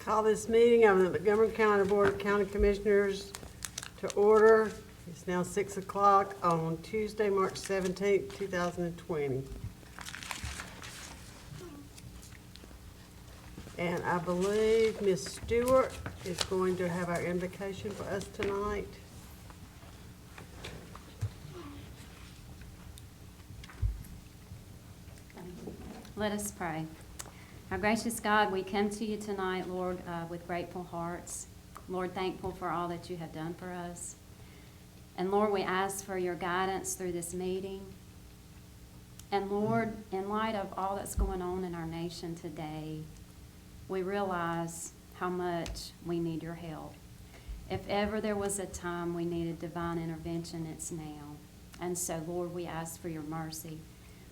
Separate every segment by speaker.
Speaker 1: Call this meeting of the Montgomery County Board of County Commissioners to order. It's now 6 o'clock on Tuesday, March 17th, 2020. And I believe Ms. Stewart is going to have our invocation for us tonight.
Speaker 2: Let us pray. Our gracious God, we come to you tonight, Lord, with grateful hearts. Lord, thankful for all that you have done for us. And Lord, we ask for your guidance through this meeting. And Lord, in light of all that's going on in our nation today, we realize how much we need your help. If ever there was a time we needed divine intervention, it's now. And so, Lord, we ask for your mercy.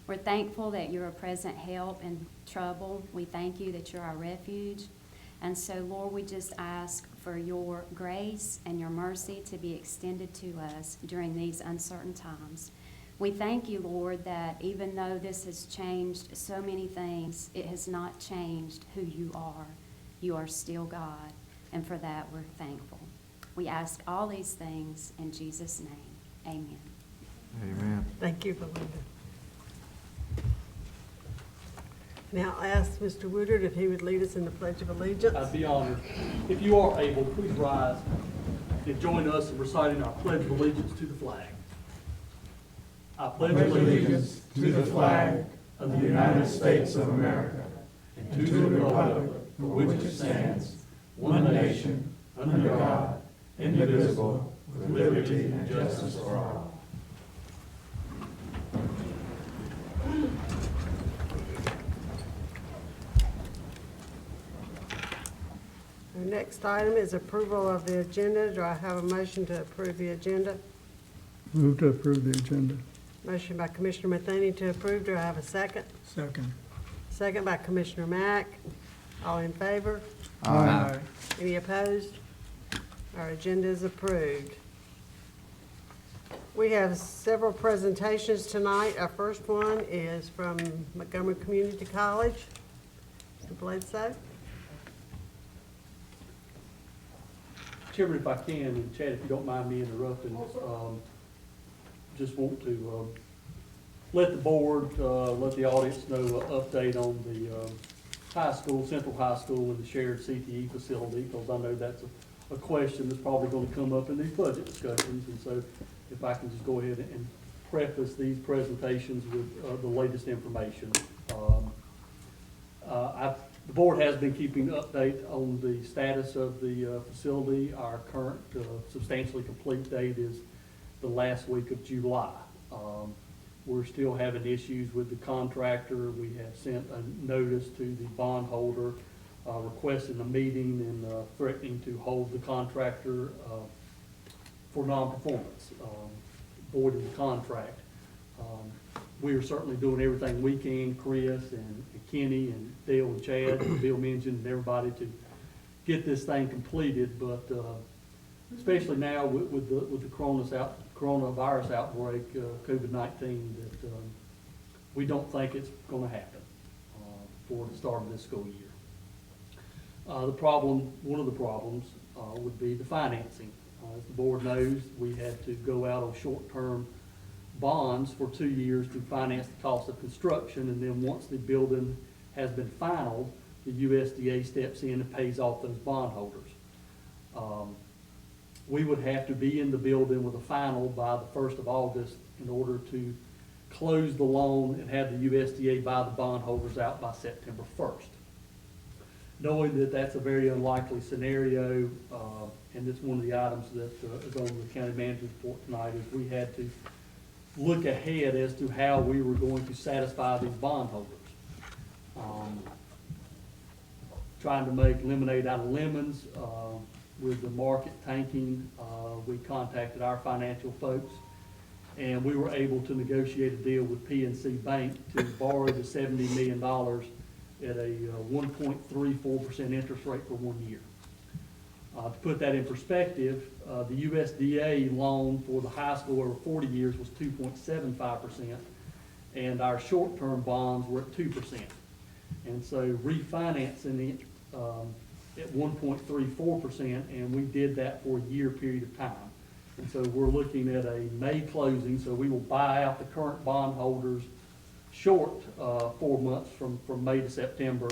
Speaker 2: We're thankful that you're a present help in trouble. We thank you that you're our refuge. And so, Lord, we just ask for your grace and your mercy to be extended to us during these uncertain times. We thank you, Lord, that even though this has changed so many things, it has not changed who you are. You are still God, and for that we're thankful. We ask all these things in Jesus' name. Amen.
Speaker 3: Amen.
Speaker 1: Thank you, Belinda. Now I ask Mr. Woodard if he would lead us in the Pledge of Allegiance.
Speaker 4: I'd be honored. If you are able, please rise and join us in reciting our Pledge of Allegiance to the flag. I pledge
Speaker 5: allegiance to the flag of the United States of America and to the republic for which it stands, one nation, under God, indivisible, with liberty and justice for all.
Speaker 1: Our next item is approval of the agenda. Do I have a motion to approve the agenda?
Speaker 6: Move to approve the agenda.
Speaker 1: Motion by Commissioner Matheny to approve. Do I have a second?
Speaker 6: Second.
Speaker 1: Second by Commissioner Mack. All in favor?
Speaker 6: Aye.
Speaker 1: Any opposed? Our agenda is approved. We have several presentations tonight. Our first one is from Montgomery Community College. Mr. Bledsoe.
Speaker 4: Chairman, if I can, and Chad, if you don't mind me interrupting, just want to let the board, let the audience know an update on the high school, Central High School, and the shared CTE facility, because I know that's a question that's probably going to come up in these budget discussions. And so if I can just go ahead and preface these presentations with the latest information. The board has been keeping an update on the status of the facility. Our current substantially complete date is the last week of July. We're still having issues with the contractor. We have sent a notice to the bondholder requesting a meeting and threatening to hold the contractor for non-performance, voiding the contract. We are certainly doing everything we can, Chris and Kenny and Dale and Chad and Bill mentioned and everybody, to get this thing completed. But especially now with the coronavirus outbreak, COVID-19, that we don't think it's going to happen for the start of this school year. One of the problems would be the financing. As the board knows, we had to go out on short-term bonds for 2 years to finance the cost of construction, and then once the building has been finalized, the USDA steps in and pays off those bondholders. We would have to be in the building with a final by the 1st of August in order to close the loan and have the USDA buy the bondholders out by September 1st. Knowing that that's a very unlikely scenario, and it's one of the items that is on the county manager's report tonight, is we had to look ahead as to how we were going to satisfy these bondholders. Trying to make lemonade out of lemons with the market tanking, we contacted our financial folks, and we were able to negotiate a deal with PNC Bank to borrow the $70 million at a 1.34% interest rate for 1 year. To put that in perspective, the USDA loan for the high school over 40 years was 2.75%, and our short-term bonds were at 2%. And so refinancing it at 1.34%, and we did that for a year period of time. And so we're looking at a May closing, so we will buy out the current bondholders short 4 months from May to September,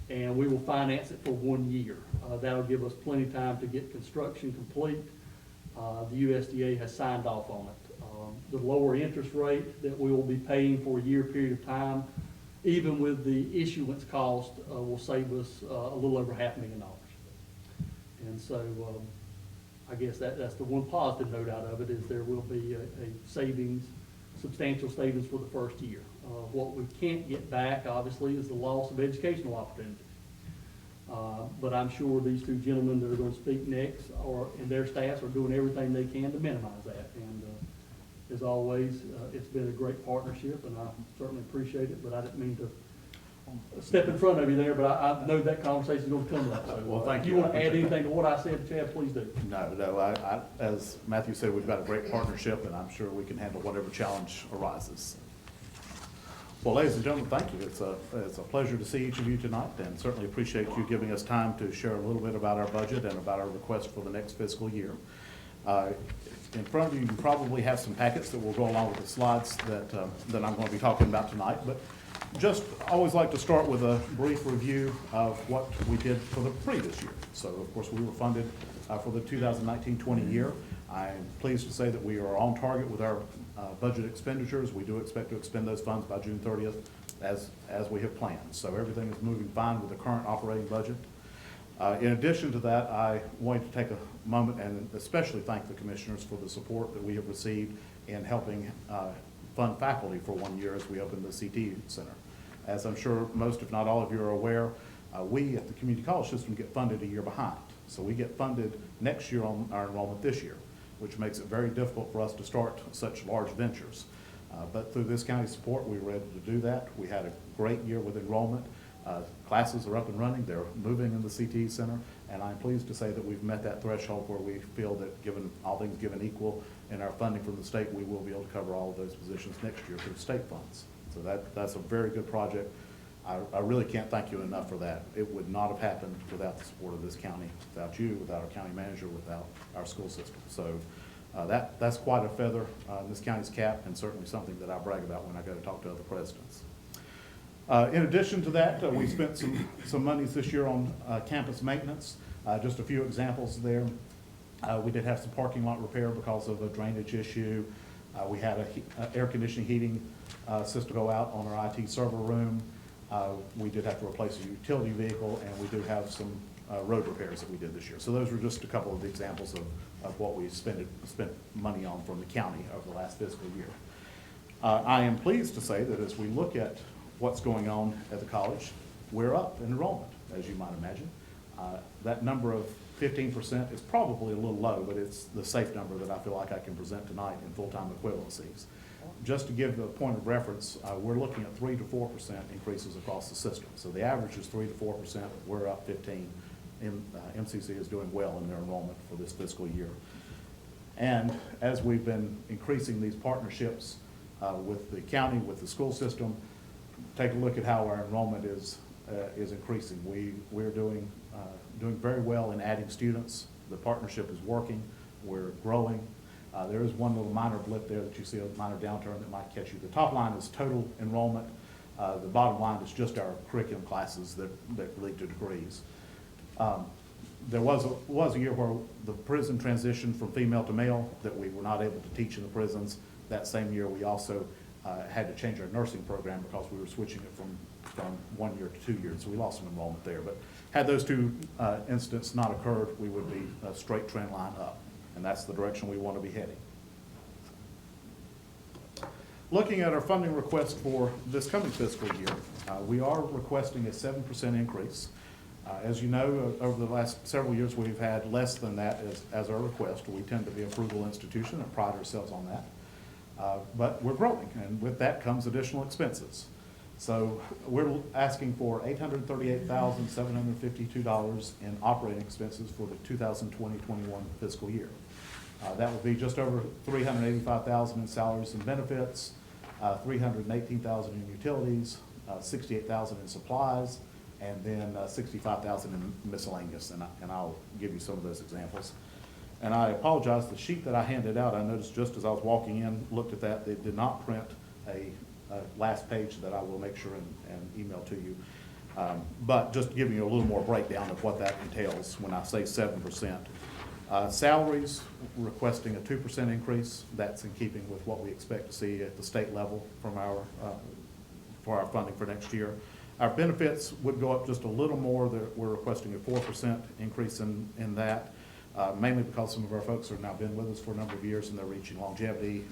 Speaker 4: and we will finance it for 1 year. That'll give us plenty of time to get construction complete. The USDA has signed off on it. The lower interest rate that we will be paying for a year period of time, even with the issuance cost, will save us a little over $500,000. And so I guess that's the one positive note out of it, is there will be a savings, substantial savings for the first year. What we can't get back, obviously, is the loss of educational opportunity. But I'm sure these two gentlemen that are going to speak next, and their staffs, are doing everything they can to minimize that. And as always, it's been a great partnership, and I certainly appreciate it, but I didn't mean to step in front of you there, but I know that conversation is going to come up. So,
Speaker 5: Well, thank
Speaker 4: if
Speaker 5: you.
Speaker 4: you want to add anything to what I said, Chad, please do.
Speaker 5: No, as Matthew said, we've got a great partnership, and I'm sure we can handle whatever challenge arises. Well, ladies and gentlemen, thank you. It's a pleasure to see each of you tonight, and certainly appreciate you giving us time to share a little bit about our budget and about our request for the next fiscal year. In front of you, you probably have some packets that will go along with the slides that I'm going to be talking about tonight, but just always like to start with a brief review of what we did for the previous year. So, of course, we were funded for the 2019-20 year. I'm pleased to say that we are on target with our budget expenditures. We do expect to expend those funds by June 30th as we have planned. So everything is moving fine with the current operating budget. In addition to that, I wanted to take a moment and especially thank the commissioners for the support that we have received in helping fund faculty for 1 year as we open the CT Center. As I'm sure most, if not all of you are aware, we at the community college system get funded a year behind. So we get funded next year on our enrollment this year, which makes it very difficult for us to start such large ventures. But through this county support, we were able to do that. We had a great year with enrollment. Classes are up and running. They're moving in the CT Center, and I'm pleased to say that we've met that threshold where we feel that, given all things given equal in our funding from the state, we will be able to cover all of those positions next year through state funds. So that's a very good project. I really can't thank you enough for that. It would not have happened without the support of this county, without you, without our county manager, without our school system. So that's quite a feather in this county's cap, and certainly something that I brag about when I go to talk to other presidents. In addition to that, we spent some monies this year on campus maintenance. Just a few examples there. We did have some parking lot repair because of a drainage issue. We had an air conditioning heating system go out on our IT server room. We did have to replace a utility vehicle, and we do have some road repairs that we did this year. So those were just a couple of examples of what we spent money on from the county over the last fiscal year. I am pleased to say that as we look at what's going on at the college, we're up in enrollment, as you might imagine. That number of 15% is probably a little low, but it's the safe number that I feel like I can present tonight in full-time equivalencies. Just to give a point of reference, we're looking at 3 to 4% increases across the system. So the average is 3 to 4%. We're up 15. MCC is doing well in their enrollment for this fiscal year. And as we've been increasing these partnerships with the county, with the school system, take a look at how our enrollment is increasing. We're doing very well in adding students. The partnership is working. We're growing. There is one little minor blip there that you see, a minor downturn that might catch you. The top line is total enrollment. The bottom line is just our curriculum classes that lead to degrees. There was a year where the prison transitioned from female to male, that we were not able to teach in the prisons. That same year, we also had to change our nursing program because we were switching it from 1 year to 2 years. So we lost some enrollment there. But had those two incidents not occurred, we would be a straight trend line up. And that's the direction we want to be heading. Looking at our funding request for this coming fiscal year, we are requesting a 7% increase. As you know, over the last several years, we've had less than that as our request. We tend to be a frugal institution and pride ourselves on that. But we're growing, and with that comes additional expenses. So we're asking for $838,752 in operating expenses for the 2020-21 fiscal year. That would be just over $385,000 in salaries and benefits, $318,000 in utilities, $68,000 in supplies,
Speaker 3: and then 65,000 in miscellaneous, and I'll give you some of those examples. And I apologize, the sheet that I handed out, I noticed just as I was walking in, looked at that, they did not print a last page that I will make sure and email to you. But just giving you a little more breakdown of what that entails when I say 7%. Salaries, requesting a 2% increase. That's in keeping with what we expect to see at the state level from for our funding for next year. Our benefits would go up just a little more. We're requesting a 4% increase in that, mainly because some of our folks have now been with us for a number of years and they're reaching longevity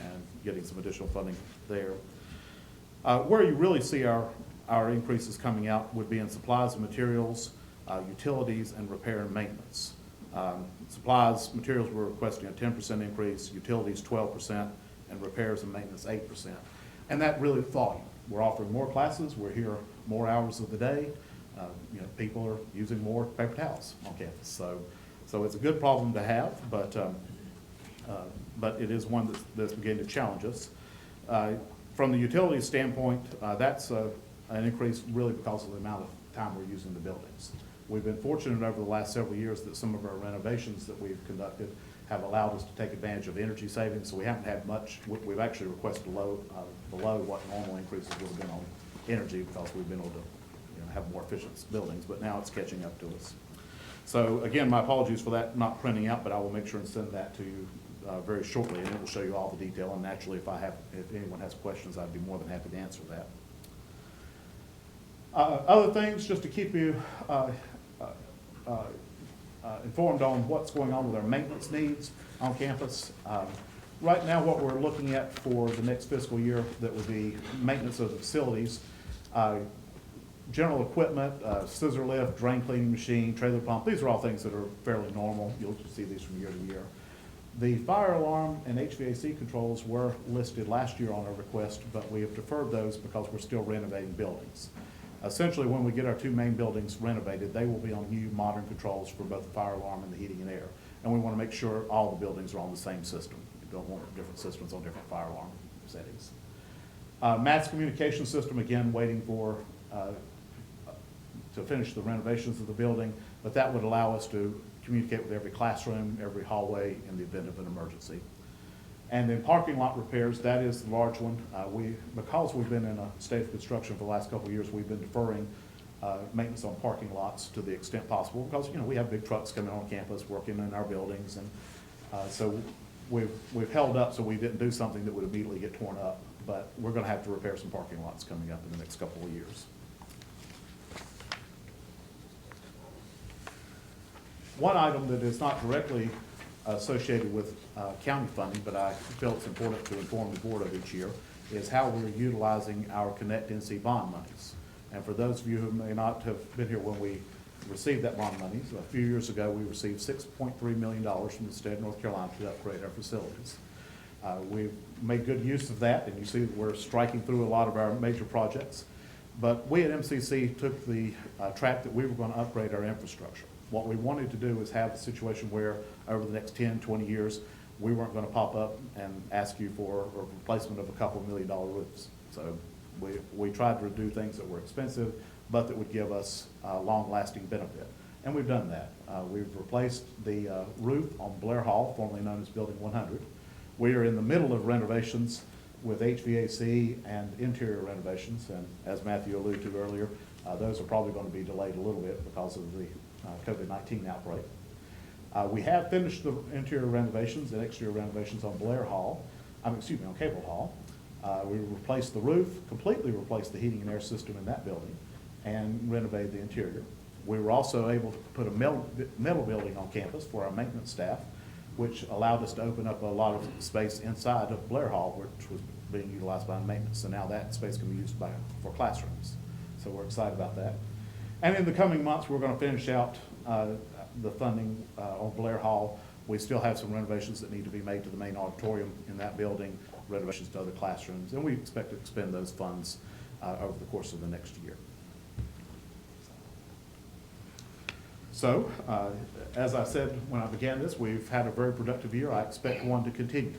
Speaker 3: and getting some additional funding there. Where you really see our increases coming out would be in supplies and materials, utilities, and repair and maintenance. Supplies, materials, we're requesting a 10% increase, utilities 12%, and repairs and maintenance 8%. And that really volume. We're offering more classes, we're here more hours of the day. People are using more paper towels on campus. So it's a good problem to have, but it is one that's beginning to challenge us. From the utilities standpoint, that's an increase really because of the amount of time we're using the buildings. We've been fortunate over the last several years that some of our renovations that we've conducted have allowed us to take advantage of energy savings, so we haven't had much. We've actually requested below what normal increases would have been on energy because we've been able to have more efficient buildings, but now it's catching up to us. So again, my apologies for that not printing out, but I will make sure and send that to you very shortly, and it will show you all the detail. And naturally, if anyone has questions, I'd be more than happy to answer that. Other things, just to keep you informed on what's going on with our maintenance needs on campus. Right now, what we're looking at for the next fiscal year, that would be maintenance of the facilities, general equipment, scissor lift, drain cleaning machine, trailer pump. These are all things that are fairly normal. You'll see these from year to year. The fire alarm and HVAC controls were listed last year on our request, but we have deferred those because we're still renovating buildings. Essentially, when we get our two main buildings renovated, they will be on new modern controls for both the fire alarm and the heating and air. And we want to make sure all the buildings are on the same system. We don't want different systems on different fire alarm settings. Mass communication system, again, waiting for to finish the renovations of the building, but that would allow us to communicate with every classroom, every hallway in the event of an emergency. And then parking lot repairs, that is the large one. Because we've been in a state of construction for the last couple of years, we've been deferring maintenance on parking lots to the extent possible because we have big trucks coming on campus working in our buildings, and so we've held up so we didn't do something that would immediately get torn up. But we're going to have to repair some parking lots coming up in the next couple of years. One item that is not directly associated with county funding, but I feel it's important to inform the board of each year, is how we're utilizing our Connect NC bond monies. And for those of you who may not have been here when we received that bond money, a few years ago we received $6.3 million from the state of North Carolina to upgrade our facilities. We've made good use of that, and you see that we're striking through a lot of our major projects. But we at MCC took the track that we were going to upgrade our infrastructure. What we wanted to do is have a situation where over the next 10, 20 years, we weren't going to pop up and ask you for a replacement of a couple $1 million roofs. So we tried to do things that were expensive, but that would give us long-lasting benefit. And we've done that. We've replaced the roof on Blair Hall, formerly known as Building 100. We are in the middle of renovations with HVAC and interior renovations. And as Matthew alluded to earlier, those are probably going to be delayed a little bit because of the COVID-19 outbreak. We have finished the interior renovations and exterior renovations on on Cable Hall. We replaced the roof, completely replaced the heating and air system in that building, and renovated the interior. We were also able to put a metal building on campus for our maintenance staff, which allowed us to open up a lot of space inside of Blair Hall, which was being utilized by maintenance. So now that space can be used for classrooms. So we're excited about that. And in the coming months, we're going to finish out the funding on Blair Hall. We still have some renovations that need to be made to the main auditorium in that building, renovations to other classrooms, and we expect to expend those funds over the course of the next year. So, as I said when I began this, we've had a very productive year. I expect one to continue.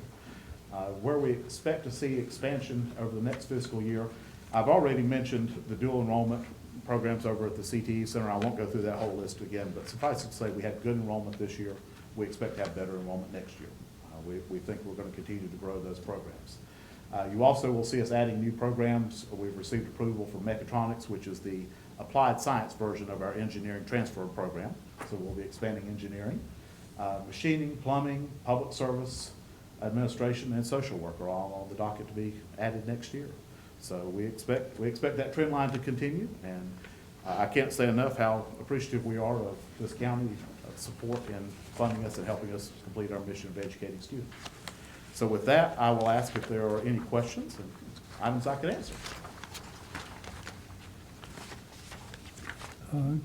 Speaker 3: Where we expect to see expansion over the next fiscal year, I've already mentioned the dual enrollment programs over at the CTE Center. I won't go through that whole list again, but suffice it to say, we had good enrollment this year. We expect to have better enrollment next year. We think we're going to continue to grow those programs. You also will see us adding new programs. We've received approval for mechatronics, which is the applied science version of our engineering transfer program. So we'll be expanding engineering. Machining, plumbing, public service, administration, and social work are all on the docket to be added next year. So we expect that trend line to continue, and I can't say enough how appreciative we are of this county's support in funding us and helping us complete our mission of educating students. So with that, I will ask if there are any questions and items I could answer.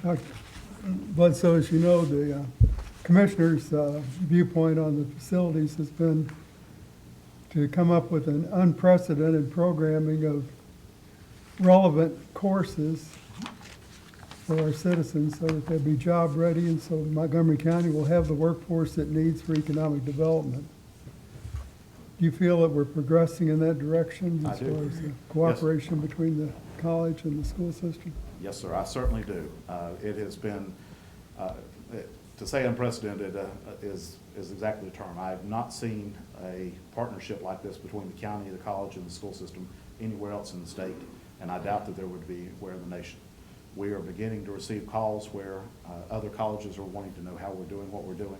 Speaker 6: Dr. Bledsoe, as you know, the commissioner's viewpoint on the facilities has been to come up with an unprecedented programming of relevant courses for our citizens so that they'll be job ready and so Montgomery County will have the workforce it needs for economic development. Do you feel that we're progressing in that direction as far as the cooperation between the college and the school system?
Speaker 3: Yes, sir, I certainly do. It has been, to say unprecedented is exactly the term. I have not seen a partnership like this between the county, the college, and the school system anywhere else in the state, and I doubt that there would be anywhere in the nation. We are beginning to receive calls where other colleges are wanting to know how we're doing what we're doing.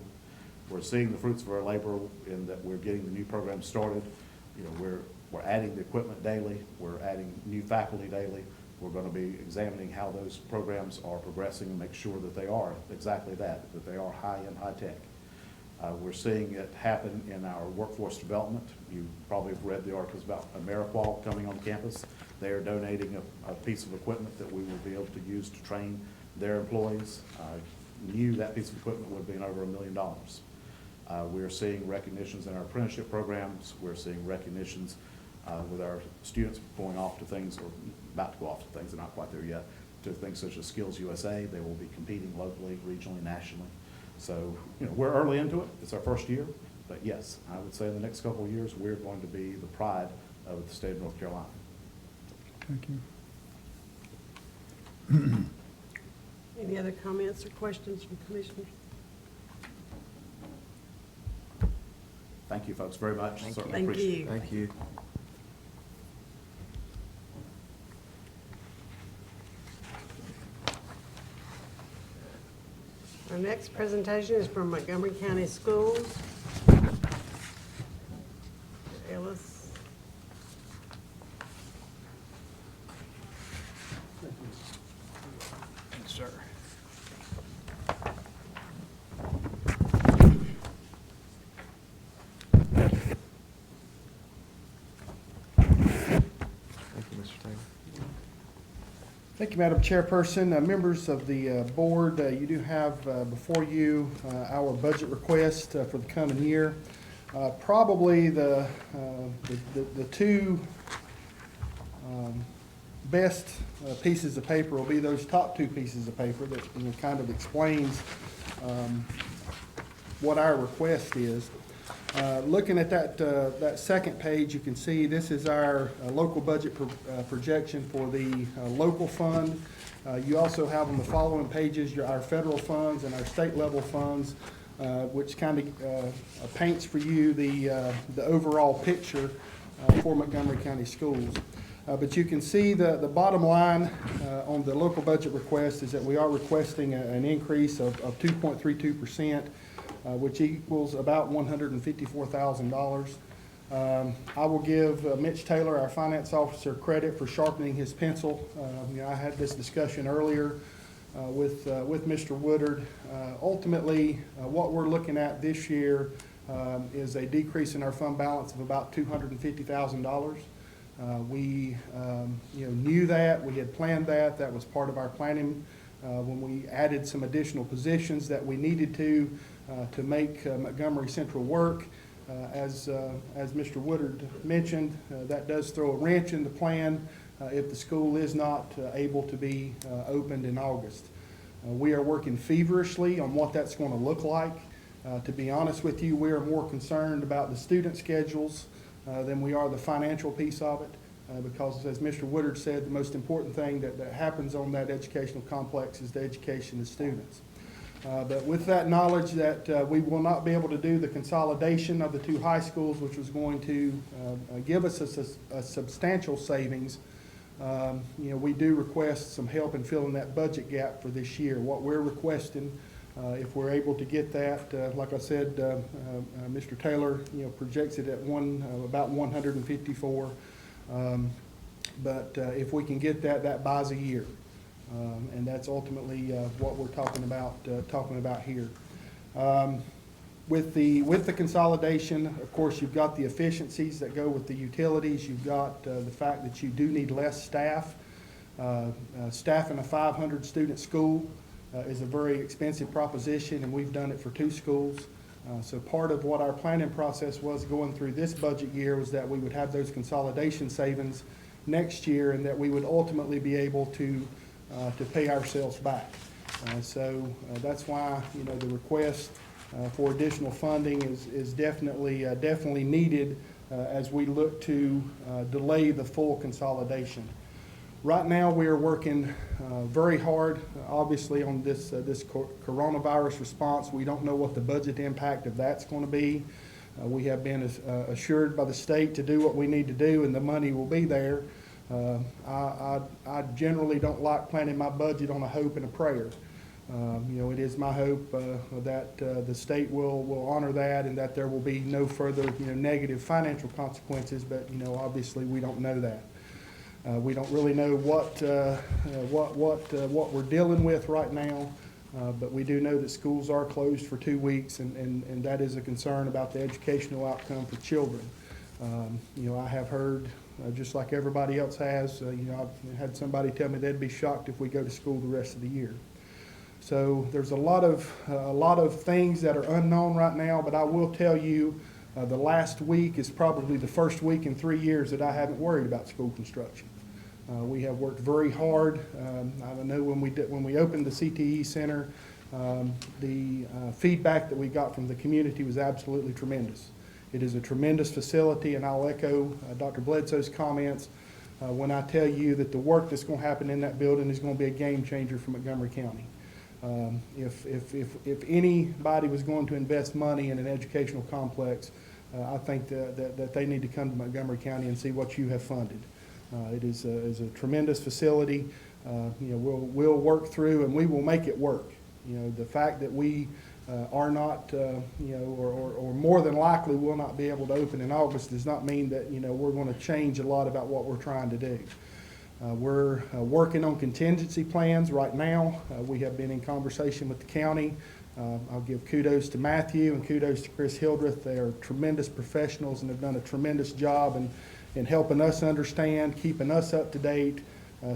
Speaker 3: We're seeing the fruits of our labor in that we're getting the new programs started. You know, we're adding the equipment daily. We're adding new faculty daily. We're going to be examining how those programs are progressing and make sure that they are exactly that they are high-end, high-tech. We're seeing it happen in our workforce development. You probably have read the articles about AmeriQual coming on campus. They are donating a piece of equipment that we will be able to use to train their employees. Knew that piece of equipment would have been over $1 million. We're seeing recognitions in our apprenticeship programs. We're seeing recognitions with our students going off to things, or about to go off to things, they're not quite there yet, to things such as Skills USA. They will be competing locally, regionally, nationally. So, you know, we're early into it. It's our first year. But yes, I would say in the next couple of years, we're going to be the pride of the state of North Carolina.
Speaker 6: Thank you.
Speaker 1: Any other comments or questions from commissioners?
Speaker 3: Thank you, folks, very much. Certainly
Speaker 1: Thank
Speaker 3: appreciate it.
Speaker 1: you.
Speaker 5: Thank you.
Speaker 1: Our next presentation is from Montgomery County Schools. Ellis.
Speaker 7: Thanks, sir.
Speaker 5: Thank you, Mr. Taylor.
Speaker 7: Thank you, Madam Chairperson. Members of the board, you do have before you our budget request for the coming year. Probably the two best pieces of paper will be those top two pieces of paper that kind of explains what our request is. Looking at that second page, you can see this is our local budget projection for the local fund. You also have on the following pages our federal funds and our state level funds, which kind of paints for you the overall picture for Montgomery County Schools. But you can see the bottom line on the local budget request is that we are requesting an increase of 2.32%. Which equals about $154,000. I will give Mitch Taylor, our finance officer, credit for sharpening his pencil. I had this discussion earlier with Mr. Woodard. Ultimately, what we're looking at this year is a decrease in our fund balance of about $250,000. We knew that, we had planned that. That was part of our planning when we added some additional positions that we needed to make Montgomery Central work. As Mr. Woodard mentioned, that does throw a wrench in the plan if the school is not able to be opened in August. We are working feverishly on what that's going to look like. To be honest with you, we are more concerned about the student schedules than we are the financial piece of it. because as Mr. Woodard said, the most important thing that happens on that educational complex is the education of students. But with that knowledge that we will not be able to do the consolidation of the two high schools, which was going to give us a substantial savings, we do request some help in filling that budget gap for this year. What we're requesting, if we're able to get that, like I said, Mr. Taylor, projects it at about 154. But if we can get that, that buys a year. And that's ultimately what we're talking about here. With the consolidation, of course, you've got the efficiencies that go with the utilities. You've got the fact that you do need less staff. Staff in a 500-student school is a very expensive proposition, and we've done it for 2 schools. So part of what our planning process was going through this budget year was that we would have those consolidation savings next year, and that we would ultimately be able to pay ourselves back. So that's why the request for additional funding is definitely needed as we look to delay the full consolidation. Right now, we are working very hard, obviously, on this coronavirus response. We don't know what the budget impact of that's going to be. We have been assured by the state to do what we need to do, and the money will be there. I generally don't like planning my budget on a hope and a prayer. It is my hope that the state will honor that, and that there will be no further negative financial consequences. But obviously we don't know that. We don't really know what we're dealing with right now. But we do know that schools are closed for 2 weeks, and that is a concern about the educational outcome for children. I have heard, just like everybody else has, I've had somebody tell me they'd be shocked if we go to school the rest of the year. So there's a lot of things that are unknown right now, but I will tell you the last week is probably the first week in 3 years that I haven't worried about school construction. We have worked very hard. I know when we opened the CTE Center, the feedback that we got from the community was absolutely tremendous. It is a tremendous facility, and I'll echo Dr. Bledsoe's comments when I tell you that the work that's going to happen in that building is going to be a game changer for Montgomery County. If anybody was going to invest money in an educational complex, I think that they need to come to Montgomery County and see what you have funded. It is a tremendous facility. We'll work through, and we will make it work. The fact that we are not, or more than likely will not be able to open in August does not mean that, we're going to change a lot about what we're trying to do. We're working on contingency plans right now. We have been in conversation with the county. I'll give kudos to Matthew and kudos to Chris Hildreth. They are tremendous professionals and have done a tremendous job in helping us understand, keeping us up to date,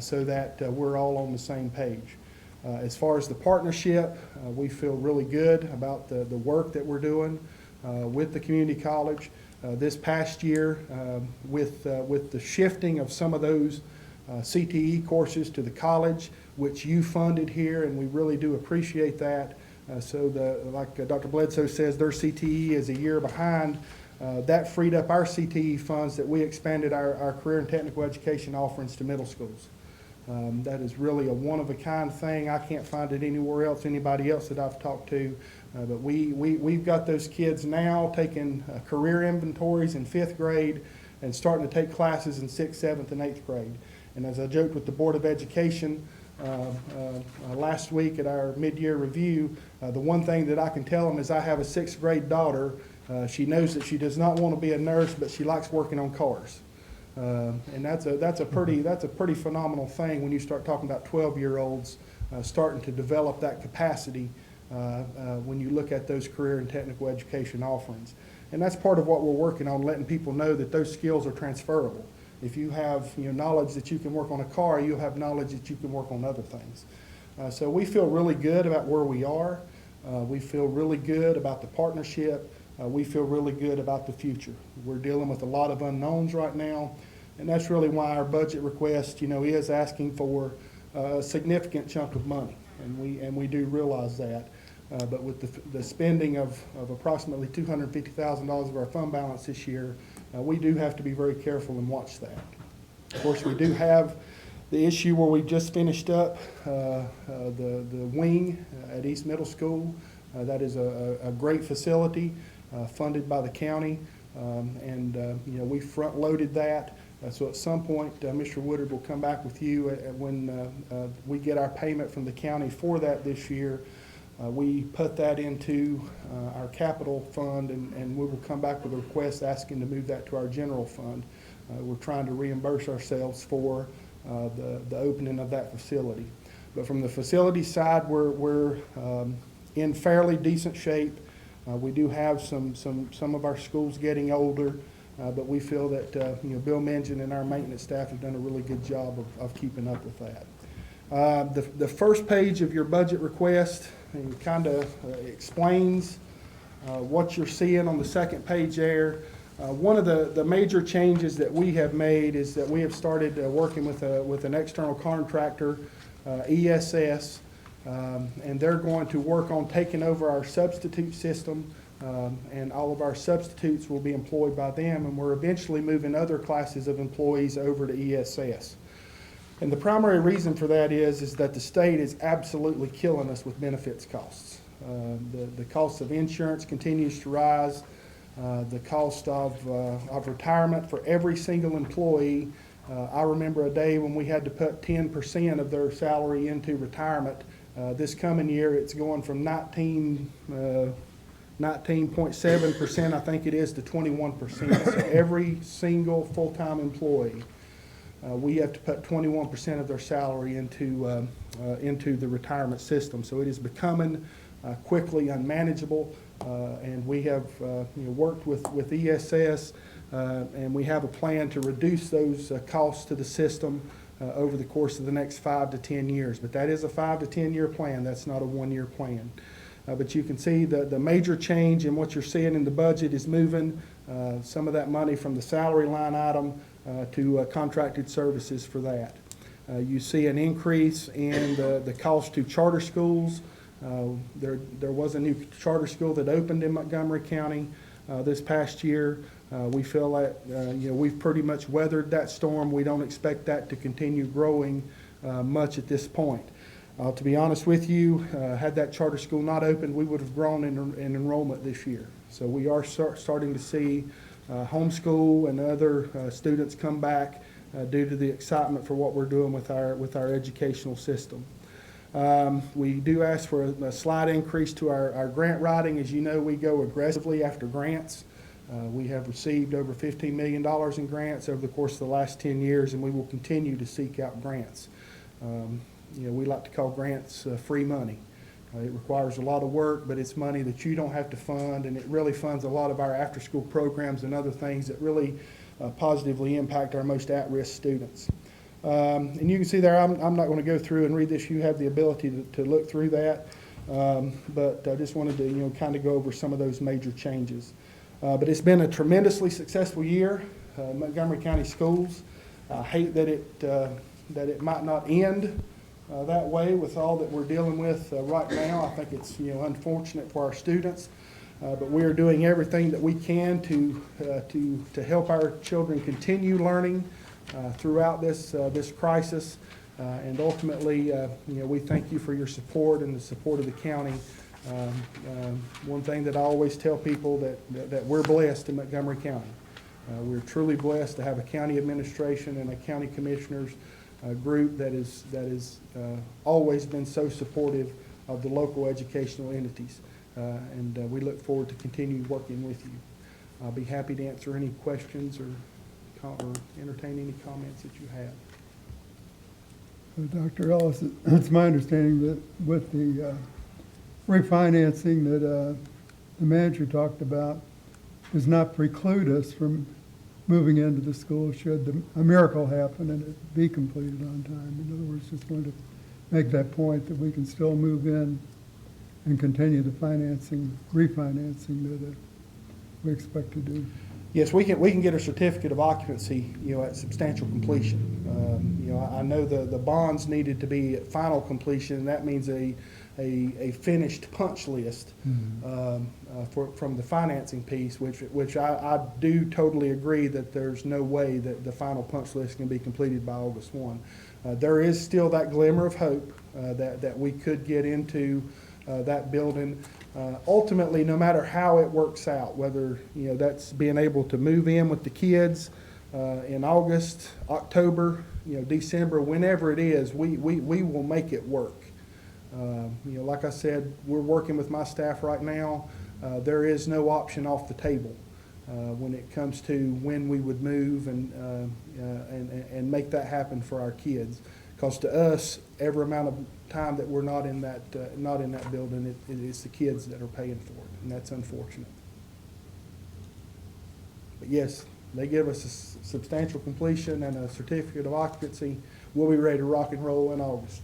Speaker 7: so that we're all on the same page. As far as the partnership, we feel really good about the work that we're doing with the community college. This past year, with the shifting of some of those CTE courses to the college, which you funded here, and we really do appreciate that. Like Dr. Bledsoe says, their CTE is a year behind. That freed up our CTE funds that we expanded our career and technical education offerings to middle schools. That is really a one-of-a-kind thing. I can't find it anywhere else, anybody else that I've talked to. But we've got those kids now taking career inventories in 5th grade and starting to take classes in 6th, 7th, and 8th grade. And as I joked with the Board of Education last week at our mid-year review, the one thing that I can tell them is I have a 6th grade daughter. She knows that she does not want to be a nurse, but she likes working on cars. And that's a pretty phenomenal thing when you start talking about 12-year-olds starting to develop that capacity when you look at those career and technical education offerings. And that's part of what we're working on, letting people know that those skills are transferable. If you have knowledge that you can work on a car, you'll have knowledge that you can work on other things. So we feel really good about where we are. We feel really good about the partnership. We feel really good about the future. We're dealing with a lot of unknowns right now, and that's really why our budget request, is asking for a significant chunk of money, and we do realize that. But with the spending of approximately $250,000 of our fund balance this year, we do have to be very careful and watch that. Of course, we do have the issue where we just finished up the wing at East Middle School. That is a great facility funded by the county, and you know, we front-loaded that. So at some point, Mr. Woodard will come back with you when we get our payment from the county for that this year. We put that into our capital fund, and we will come back with a request asking to move that to our general fund. We're trying to reimburse ourselves for the opening of that facility. But from the facility side, we're in fairly decent shape. We do have some of our schools getting older, but we feel that you know, Bill Mingen and our maintenance staff have done a really good job of keeping up with that. The first page of your budget request kind of explains what you're seeing on the second page there. One of the major changes that we have made is that we have started working with an external contractor, ESS, and they're going to work on taking over our substitute system, and all of our substitutes will be employed by them, and we're eventually moving other classes of employees over to ESS. And the primary reason for that is that the state is absolutely killing us with benefits costs. The cost of insurance continues to rise. The cost of retirement for every single employee. I remember a day when we had to put 10% of their salary into retirement. This coming year, it's going from 19.7%, I think it is, to 21%. So every single full-time employee, we have to put 21% of their salary into the retirement system. So it is becoming quickly unmanageable, and we have worked with ESS, and we have a plan to reduce those costs to the system over the course of the next 5 to 10 years. But that is a 5 to 10 year plan. That's not a 1 year plan. But you can see the major change in what you're seeing in the budget is moving some of that money from the salary line item to contracted services for that. You see an increase in the cost to charter schools. There was a new charter school that opened in Montgomery County this past year. We feel like we've pretty much weathered that storm. We don't expect that to continue growing much at this point. To be honest with you, had that charter school not opened, we would have grown in enrollment this year. So we are starting to see homeschool and other students come back due to the excitement for what we're doing with our educational system. We do ask for a slight increase to our grant writing. As you know, we go aggressively after grants. We have received over $15 million in grants over the course of the last 10 years, and we will continue to seek out grants. We like to call grants free money. It requires a lot of work, but it's money that you don't have to fund, and it really funds a lot of our after-school programs and other things that really positively impact our most at-risk students. And you can see there, I'm not going to go through and read this. You have the ability to look through that, but I just wanted to kind of go over some of those major changes. But it's been a tremendously successful year, Montgomery County Schools. I hate that it might not end that way with all that we're dealing with right now. I think it's unfortunate for our students, but we are doing everything that we can to help our children continue learning throughout this crisis, and ultimately, we thank you for your support and the support of the county. One thing that I always tell people that we're blessed in Montgomery County. We're truly blessed to have a county administration and a county commissioners group that is always been so supportive of the local educational entities, and we look forward to continue working with you. I'll be happy to answer any questions or entertain any comments that you have.
Speaker 6: Dr. Ellis, it's my understanding that with the refinancing that the manager talked about does not preclude us from moving into the school should a miracle happen and it be completed on time. In other words, just wanted to make that point that we can still move in and continue the refinancing that we expect to do.
Speaker 7: Yes, we can get a certificate of occupancy, at substantial completion. I know the bonds needed to be at final completion, and that means a a finished punch list from the financing piece, which I do totally agree that there's no way that the final punch list can be completed by August 1. There is still that glimmer of hope that we could get into that building. Ultimately, no matter how it works out, whether that's being able to move in with the kids in August, October, December, whenever it is, we will make it work. Like I said, we're working with my staff right now. There is no option off the table when it comes to when we would move and make that happen for our kids. Because to us, every amount of time that we're not in that building, it's the kids that are paying for it, and that's unfortunate. But yes, they give us a substantial completion and a certificate of occupancy. We'll be ready to rock and roll in August.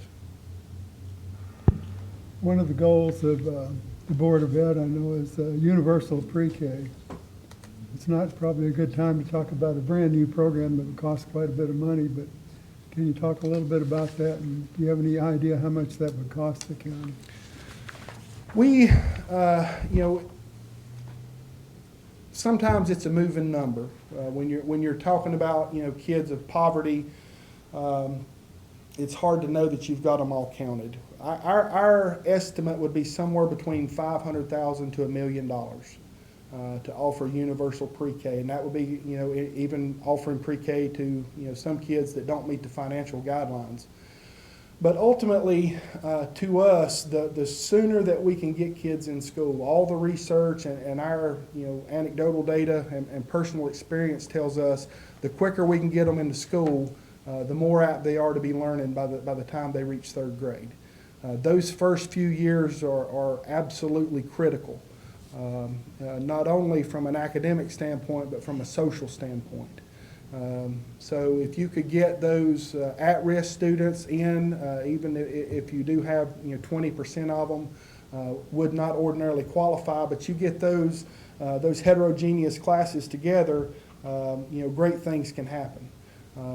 Speaker 6: One of the goals of the Board of Ed, I know, is universal pre-K. It's not probably a good time to talk about a brand-new program that would cost quite a bit of money, but can you talk a little bit about that, and do you have any idea how much that would cost the county?
Speaker 7: We, sometimes it's a moving number. When you're talking about, kids of poverty, it's hard to know that you've got them all counted. Our estimate would be somewhere between $500,000 to $1 million to offer universal pre-K, and that would be, even offering pre-K to, some kids that don't meet the financial guidelines. But ultimately, to us, the sooner that we can get kids in school, all the research and our, anecdotal data and personal experience tells us the quicker we can get them into school, the more apt they are to be learning by the time they reach third grade. Those first few years are absolutely critical, not only from an academic standpoint, but from a social standpoint. So if you could get those at-risk students in, even if you do have 20% of them would not ordinarily qualify, but you get those heterogeneous classes together, great things can happen.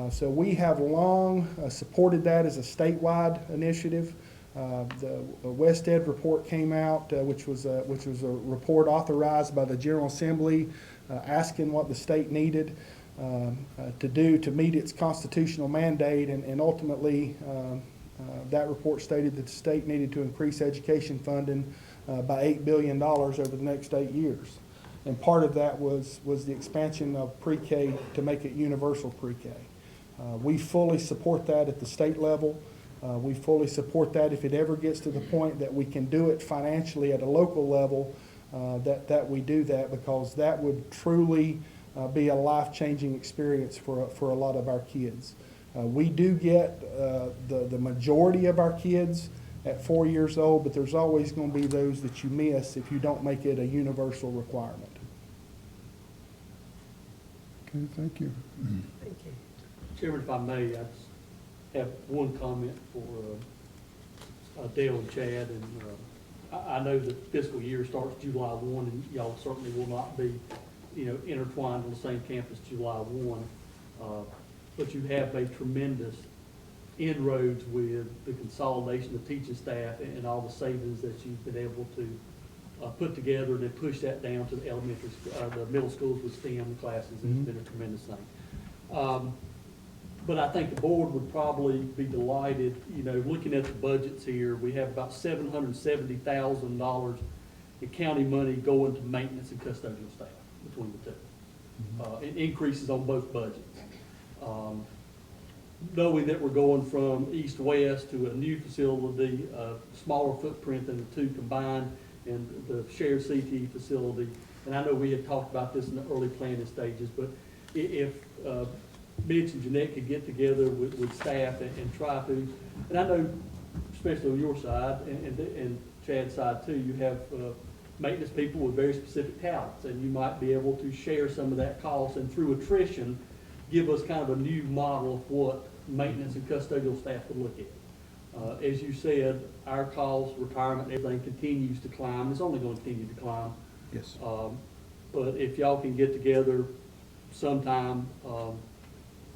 Speaker 7: So we have long supported that as a statewide initiative. The West Ed report came out, which was a report authorized by the General Assembly, asking what the state needed to do to meet its constitutional mandate, and ultimately that report stated that the state needed to increase education funding by $8 billion over the next 8 years. And part of that was the expansion of pre-K to make it universal pre-K. We fully support that at the state level. We fully support that if it ever gets to the point that we can do it financially at a local level, that we do that, because that would truly be a life-changing experience for a lot of our kids. We do get the majority of our kids at 4 years old, but there's always going to be those that you miss if you don't make it a universal requirement.
Speaker 6: Okay, thank you.
Speaker 1: Thank you.
Speaker 4: Chairman, if I may, I just have one comment for Dale and Chad. And I know the fiscal year starts July 1, and y'all certainly will not be, intertwined on the same campus July 1. But you have made tremendous inroads with the consolidation of teaching staff and all the savings that you've been able to put together, and then push that down to the the middle schools with STEM classes. And it's been a tremendous thing. But I think the board would probably be delighted, looking at the budgets here, we have about $770,000 in county money going to maintenance and custodial staff between the two. It increases on both budgets. Knowing that we're going from east-west to a new facility, a smaller footprint than the two combined, and the shared CTE facility, and I know we had talked about this in the early planning stages, but if Mitch and Jeanette could get together with staff and try to, and I know, especially on your side and Chad's side too, you have maintenance people with very specific talents, and you might be able to share some of that cost, and through attrition, give us kind of a new model of what maintenance and custodial staff would look at. As you said, our costs, retirement, everything continues to climb. It's only going to continue to climb.
Speaker 7: Yes.
Speaker 4: But if y'all can get together sometime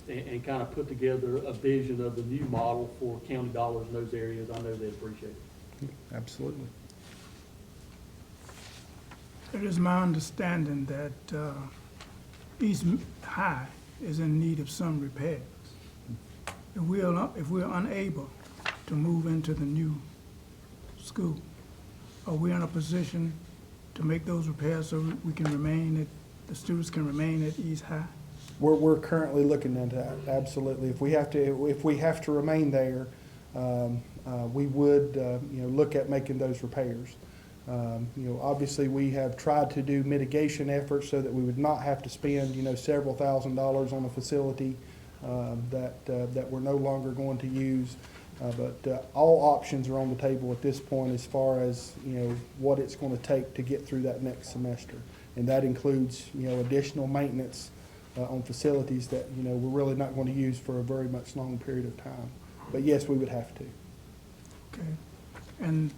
Speaker 4: and kind of put together a vision of the new model for county dollars in those areas, I know they'd appreciate it.
Speaker 7: Absolutely.
Speaker 5: It is my understanding that East High is in need of some repairs. If we're unable to move into the new school, are we in a position to make those repairs so we can the students can remain at East High?
Speaker 7: We're currently looking into that, absolutely. If we have to remain there, we would, look at making those repairs. Obviously, we have tried to do mitigation efforts so that we would not have to spend, several $1,000s on a facility that we're no longer going to use. But all options are on the table at this point as far as, what it's going to take to get through that next semester. And that includes, additional maintenance on facilities that, we're really not going to use for a very much long period of time. But yes, we would have to.
Speaker 5: Okay. And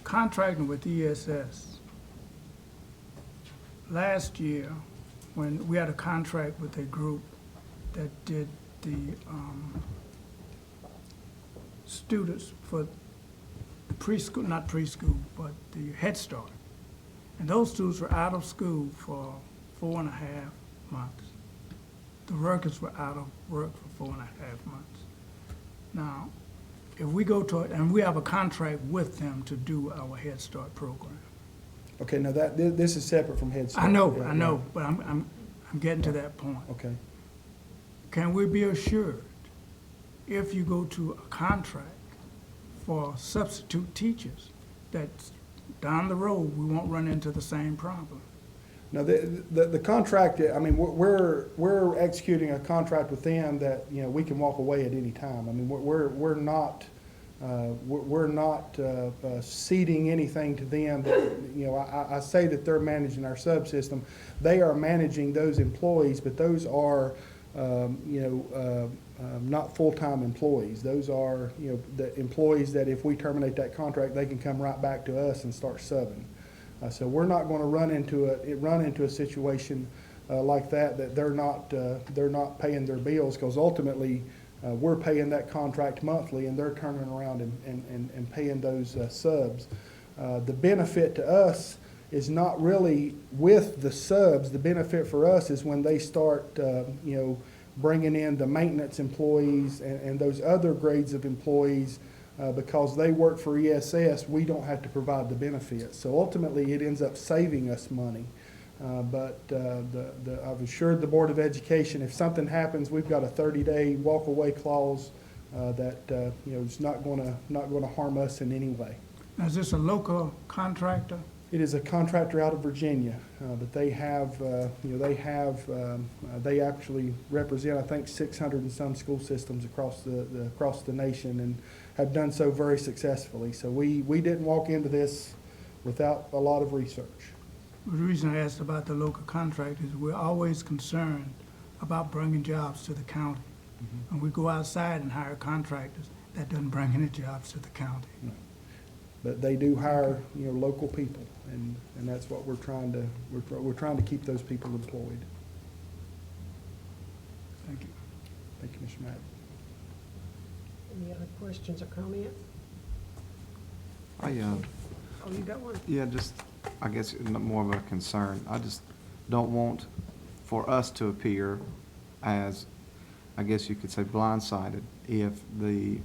Speaker 5: contracting with ESS, last year, when we had a contract with a group that did the students for the preschool, not preschool, but the Head Start. And those students were out of school for 4.5 months. The workers were out of work for 4.5 months. Now, if we go to, and we have a contract with them to do our Head Start program.
Speaker 7: Okay, now this is separate from Head Start.
Speaker 5: I know,
Speaker 7: Yeah.
Speaker 5: but I'm getting to that point.
Speaker 7: Okay.
Speaker 5: Can we be assured, if you go to a contract for substitute teachers, that down the road, we won't run into the same problem?
Speaker 7: Now, the contract, I mean, we're executing a contract with them that, we can walk away at any time. I mean, we're not ceding anything to them that, I say that they're managing our subsystem. They are managing those employees, but those are, not full-time employees. Those are, the employees that if we terminate that contract, they can come right back to us and start subbing. So we're not going to run into a situation like that they're not paying their bills, because ultimately we're paying that contract monthly and they're turning around and paying those subs. The benefit to us is not really with the subs. The benefit for us is when they start bringing in the maintenance employees and those other grades of employees. Because they work for ESS, we don't have to provide the benefits. So ultimately, it ends up saving us money. But I've assured the Board of Education, if something happens, we've got a 30-day walk-away clause that is not going to harm us in any way.
Speaker 5: Now, is this a local contractor?
Speaker 7: It is a contractor out of Virginia, but they actually represent, I think, 600 and some school systems across the nation, and have done so very successfully. So we didn't walk into this without a lot of research.
Speaker 5: The reason I asked about the local contract is we're always concerned about bringing jobs to the county. And we go outside and hire contractors, that doesn't bring any jobs to the county.
Speaker 7: No. But they do hire, local people, and that's what we're trying to keep those people employed.
Speaker 5: Thank you.
Speaker 7: Thank you, Mr. Matt.
Speaker 1: Any other questions or comments?
Speaker 8: Oh,
Speaker 1: You got one?
Speaker 8: yeah, just, I guess, more of a concern. I just don't want for us to appear as, I guess you could say, blindsided if the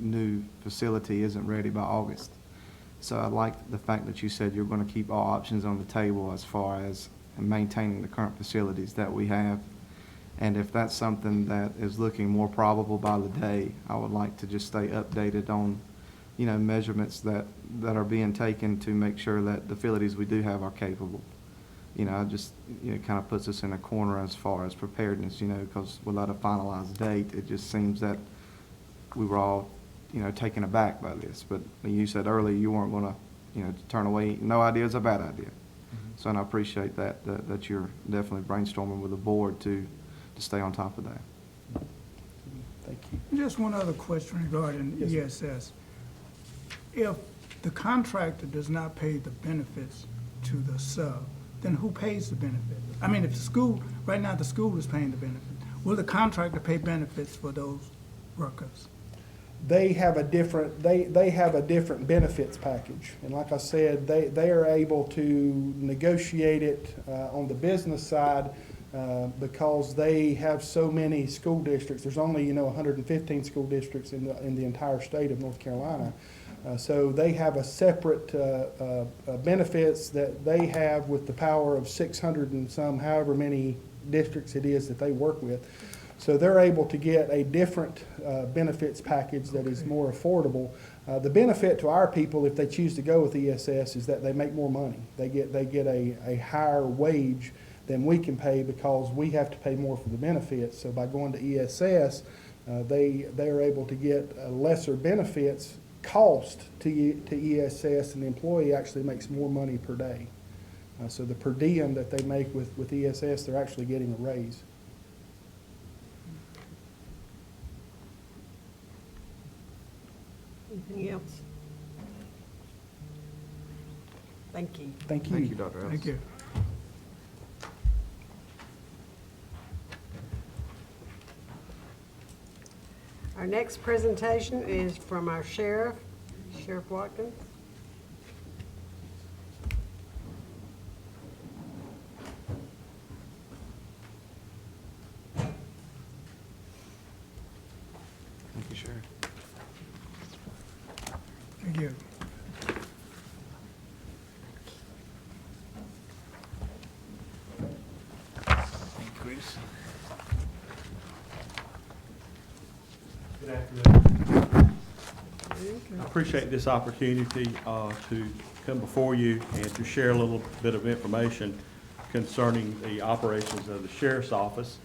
Speaker 8: new facility isn't ready by August. So I like the fact that you said you're going to keep all options on the table as far as maintaining the current facilities that we have. And if that's something that is looking more probable by the day, I would like to just stay updated on, measurements that are being taken to make sure that the facilities we do have are capable. It just, kind of puts us in a corner as far as preparedness, because without a finalized date, it just seems that we were all, taken aback by this. But you said earlier you weren't going to, turn away. No idea is a bad idea. So, and I appreciate that you're definitely brainstorming with the board to stay on top of that.
Speaker 7: Thank you.
Speaker 5: Just one other question regarding
Speaker 7: Yes, sir.
Speaker 5: ESS. If the contractor does not pay the benefits to the sub, then who pays the benefit? I mean, if the school, right now the school is paying the benefit, will the contractor pay benefits for those workers?
Speaker 7: they have a different, they have a different benefits package. And like I said, they are able to negotiate it on the business side because they have so many school districts. There's only, 115 school districts in the entire state of North Carolina. So they have a separate benefits that they have with the power of 600 and some, however many districts it is that they work with. So they're able to get a different benefits package that is more affordable. The benefit to our people, if they choose to go with ESS, is that they make more money. They get a higher wage than we can pay because we have to pay more for the benefits. So by going to ESS, they are able to get lesser benefits cost to ESS, and the employee actually makes more money per day. So the per diem that they make with ESS, they're actually getting a raise.
Speaker 1: Anything else? Thank you.
Speaker 7: Thank you.
Speaker 8: Thank you, Dr. Ellis.
Speaker 6: Thank you.
Speaker 1: Our next presentation is from our sheriff, Sheriff Watkins.
Speaker 8: Thank you, Sheriff.
Speaker 6: Thank you.
Speaker 4: Good afternoon. I appreciate this opportunity to come before you and to share a little bit of information concerning the operations of the Sheriff's Office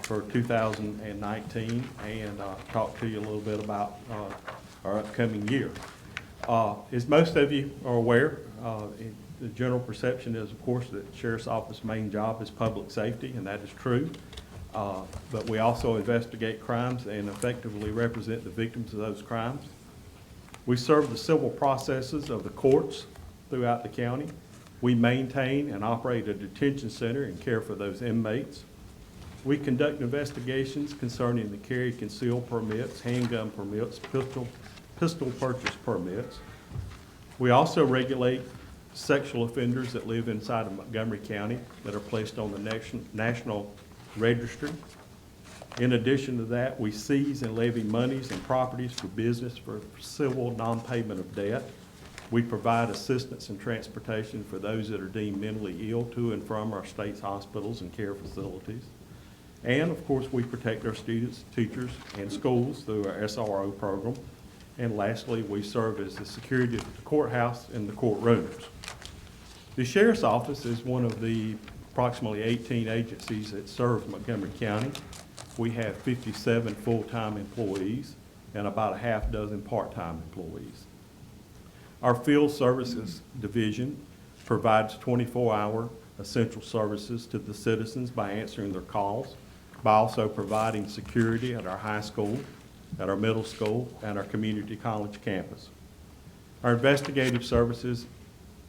Speaker 4: for 2019 and talk to you a little bit about our upcoming year. As most of you are aware, the general perception is, of course, that the Sheriff's Office's main job is public safety, and that is true. But we also investigate crimes and effectively represent the victims of those crimes. We serve the civil processes of the courts throughout the county. We maintain and operate a detention center and care for those inmates. We conduct investigations concerning the carry concealed permits, handgun permits, pistol purchase permits. We also regulate sexual offenders that live inside of Montgomery County that are placed on the national registry. In addition to that, we seize and levy monies and properties for business for civil non-payment of debt. We provide assistance and transportation for those that are deemed mentally ill to and from our state's hospitals and care facilities. And of course, we protect our students, teachers, and schools through our SRO program. And lastly, we serve as the security at the courthouse and the courtrooms. The Sheriff's Office is one of the approximately 18 agencies that serve Montgomery County. We have 57 full-time employees and about a half dozen part-time employees. Our Field Services Division provides 24-hour essential services to the citizens by answering their calls, by also providing security at our high school, at our middle school, and our community college campus. Our investigative services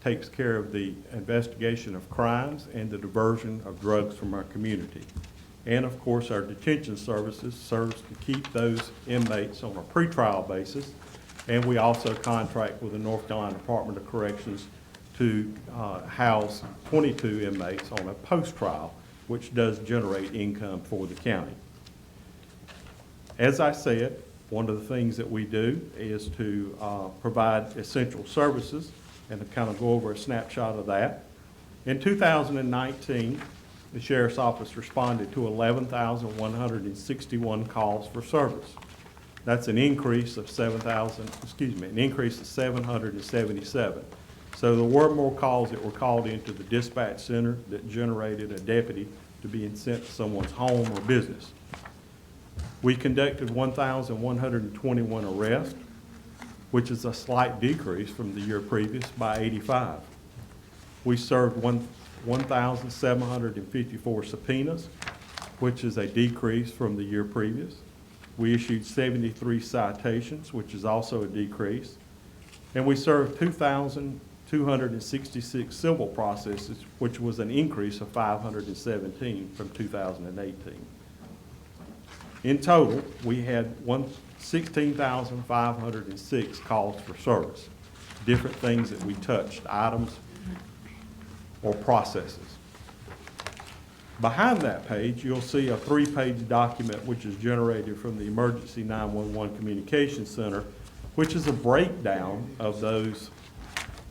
Speaker 4: takes care of the investigation of crimes and the diversion of drugs from our community. And of course, our detention services serves to keep those inmates on a pretrial basis. And we also contract with the North Carolina Department of Corrections to house 22 inmates on a post-trial, which does generate income for the county. As I said, one of the things that we do is to provide essential services, and to kind of go over a snapshot of that. In 2019, the Sheriff's Office responded to 11,161 calls for service. That's an increase of 777. So there were more calls that were called into the dispatch center that generated a deputy to be sent to someone's home or business. We conducted 1,121 arrests, which is a slight decrease from the year previous by 85. We served 1,754 subpoenas, which is a decrease from the year previous. We issued 73 citations, which is also a decrease. And we served 2,266 civil processes, which was an increase of 517 from 2018.
Speaker 5: In total, we had 16,506 calls for service, different things that we touched, items or processes. Behind that page, you'll see a 3-page document which is generated from the Emergency 911 Communications Center, which is a breakdown of those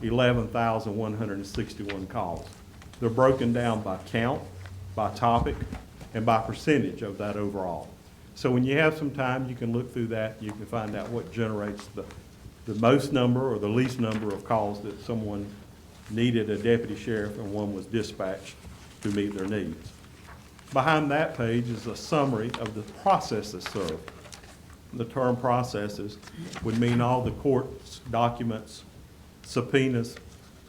Speaker 5: 11,161 calls. They're broken down by count, by topic, and by percentage of that overall. So when you have some time, you can look through that, you can find out what generates the most number or the least number of calls that someone needed a deputy sheriff and one was dispatched to meet their needs. Behind that page is a summary of the processes served. The term processes would mean all the court documents, subpoenas,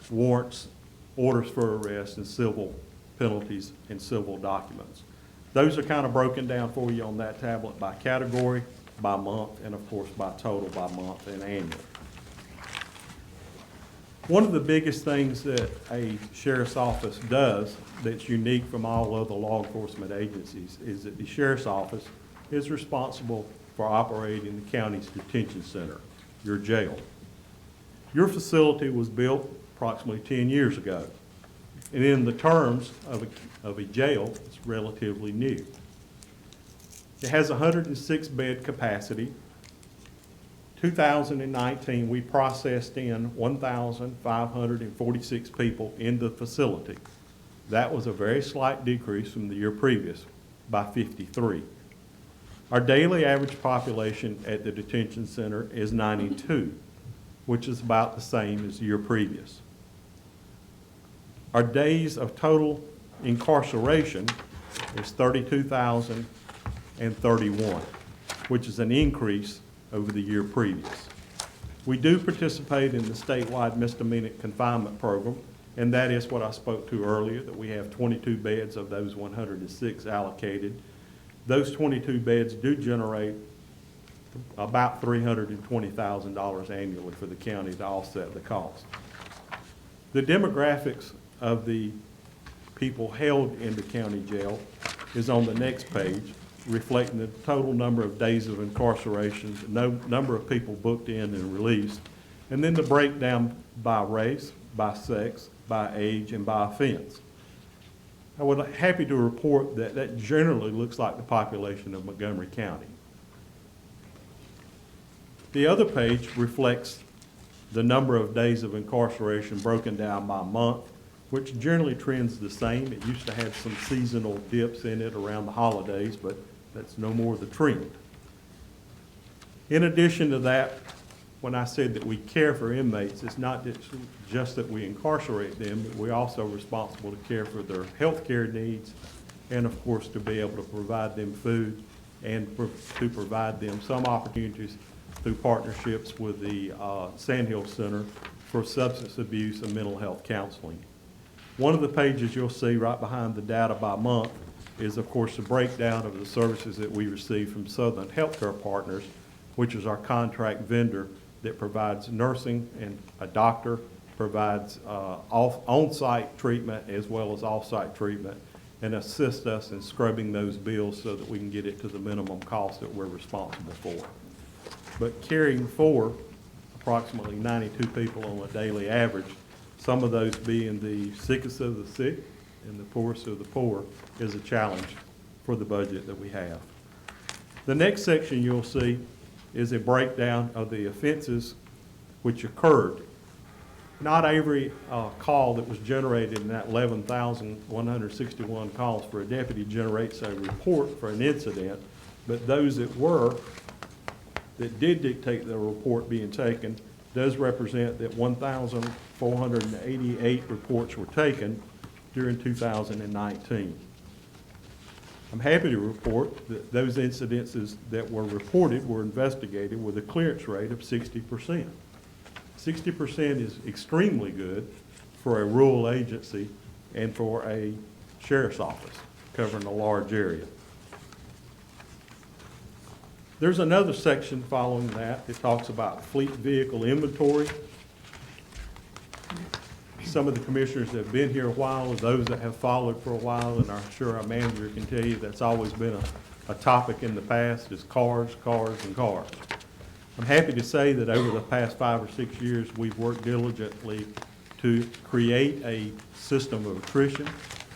Speaker 5: warrants, orders for arrest, and civil penalties and civil documents. Those are kind of broken down for you on that tablet by category, by month, and of course by total by month and annual. One of the biggest things that a sheriff's office does that's unique from all other law enforcement agencies is that the sheriff's office is responsible for operating the county's detention center, your jail. Your facility was built approximately 10 years ago, and in the terms of a jail, it's relatively new. It has 106 bed capacity. 2019, we processed in 1,546 people in the facility. That was a very slight decrease from the year previous by 53. Our daily average population at the detention center is 92, which is about the same as the year previous. Our days of total incarceration is 32,031, which is an increase over the year previous. We do participate in the statewide misdemeanor confinement program, and that is what I spoke to earlier, that we have 22 beds of those 106 allocated. Those 22 beds do generate about $320,000 annually for the county to offset the cost. The demographics of the people held in the county jail is on the next page, reflecting the total number of days of incarceration, the number of people booked in and released, and then the breakdown by race, by sex, by age, and by offense. I would be happy to report that that generally looks like the population of Montgomery County. The other page reflects the number of days of incarceration broken down by month, which generally trends the same. It used to have some seasonal dips in it around the holidays, but that's no more the trend. In addition to that, when I said that we care for inmates, it's not just that we incarcerate them, but we're also responsible to care for their health care needs and, of course, to be able to provide them food and to provide them some opportunities through partnerships with the Sandhill Center for Substance Abuse and Mental Health Counseling. One of the pages you'll see right behind the data by month is, of course, a breakdown of the services that we receive from Southern Healthcare Partners, which is our contract vendor that provides nursing, and a doctor provides on-site treatment as well as off-site treatment, and assists us in scrubbing those bills so that we can get it to the minimum cost that we're responsible for. But caring for approximately 92 people on a daily average, some of those being the sickest of the sick and the poorest of the poor, is a challenge for the budget that we have. The next section you'll see is a breakdown of the offenses which occurred. Not every call that was generated in that 11,161 calls for a deputy generates a report for an incident, but those that did dictate the report being taken does represent that 1,488 reports were taken during 2019. I'm happy to report that those incidences that were reported were investigated with a clearance rate of 60%. 60% is extremely good for a rural agency and for a sheriff's office covering a large area. There's another section following that that talks about fleet vehicle inventory. Some of the commissioners that have been here a while, or those that have followed for a while, and I'm sure our manager can tell you that's always been a topic in the past is cars, cars, and cars. I'm happy to say that over the past 5 or 6 years, we've worked diligently to create a system of attrition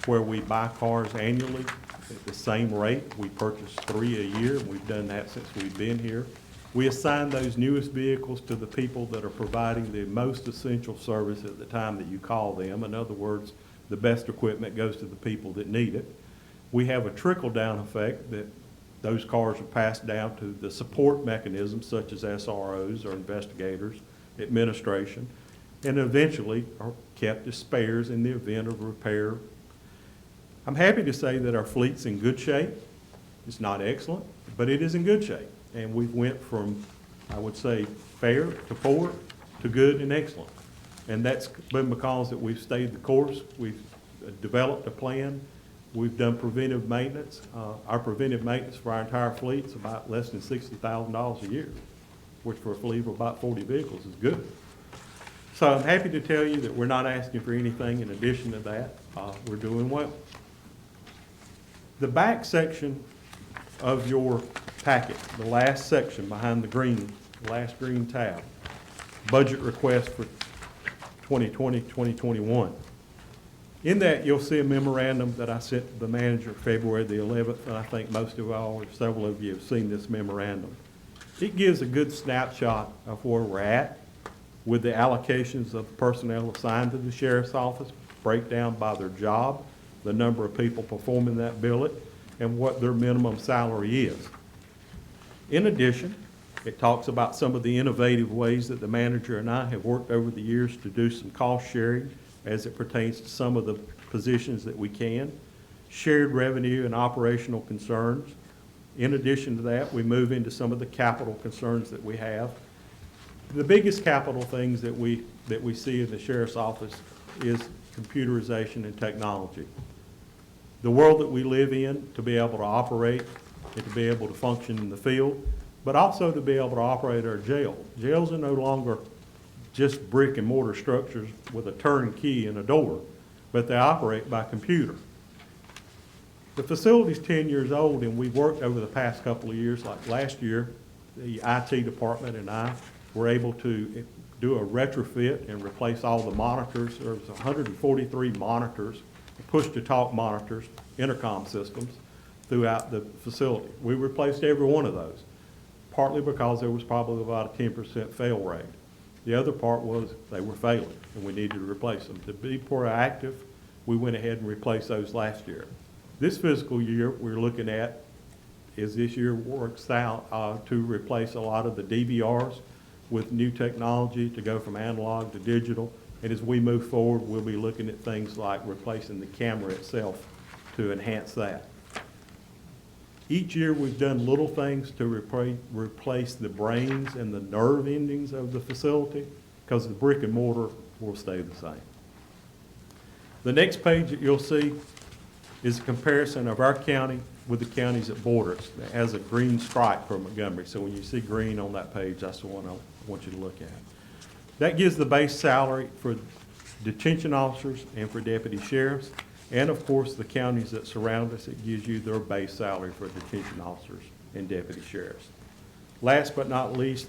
Speaker 5: where we buy cars annually at the same rate. We purchase 3 a year, and we've done that since we've been here. We assign those newest vehicles to the people that are providing the most essential service at the time that you call them. In other words, the best equipment goes to the people that need it. We have a trickle-down effect that those cars are passed down to the support mechanisms such as SROs or investigators, administration, and eventually are kept as spares in the event of repair. I'm happy to say that our fleet's in good shape. It's not excellent, but it is in good shape. And we've went from, I would say, fair to poor to good and excellent. And that's been because that we've stayed the course, we've developed a plan, we've done preventive maintenance. Our preventive maintenance for our entire fleet is about less than $60,000 a year, which for a fleet of about 40 vehicles is good. So I'm happy to tell you that we're not asking for anything in addition to that. We're doing well. The back section of your packet, the last section behind the last green tab, budget request for 2020, 2021. In that, you'll see a memorandum that I sent to the manager February the 11th, and I think most of y'all, or several of you, have seen this memorandum. It gives a good snapshot of where we're at with the allocations of personnel assigned to the sheriff's office, breakdown by their job, the number of people performing that billet, and what their minimum salary is. In addition, it talks about some of the innovative ways that the manager and I have worked over the years to do some cost sharing as it pertains to some of the positions that we can, shared revenue and operational concerns. In addition to that, we move into some of the capital concerns that we have. The biggest capital things that we see in the sheriff's office is computerization and technology. The world that we live in, to be able to operate and to be able to function in the field, but also to be able to operate our jail. Jails are no longer just brick and mortar structures with a turnkey and a door, but they operate by computer. The facility's 10 years old, and we've worked over the past couple of years, like last year, the IT department and I were able to do a retrofit and replace all the monitors. There was 143 monitors, push-to-talk monitors, intercom systems throughout the facility. We replaced every one of those, partly because there was probably about a 10% fail rate. The other part was they were failing, and we needed to replace them. To be proactive, we went ahead and replaced those last year. This fiscal year, we're looking at, as this year works out, to replace a lot of the DVRs with new technology to go from analog to digital. And as we move forward, we'll be looking at things like replacing the camera itself to enhance that. Each year, we've done little things to replace the brains and the nerve endings of the facility, because the brick and mortar will stay the same. The next page that you'll see is a comparison of our county with the counties that border us. It has a green stripe for Montgomery. So when you see green on that page, that's the one I want you to look at. That gives the base salary for detention officers and for deputy sheriffs. And of course, the counties that surround us, it gives you their base salary for detention officers and deputy sheriffs. Last but not least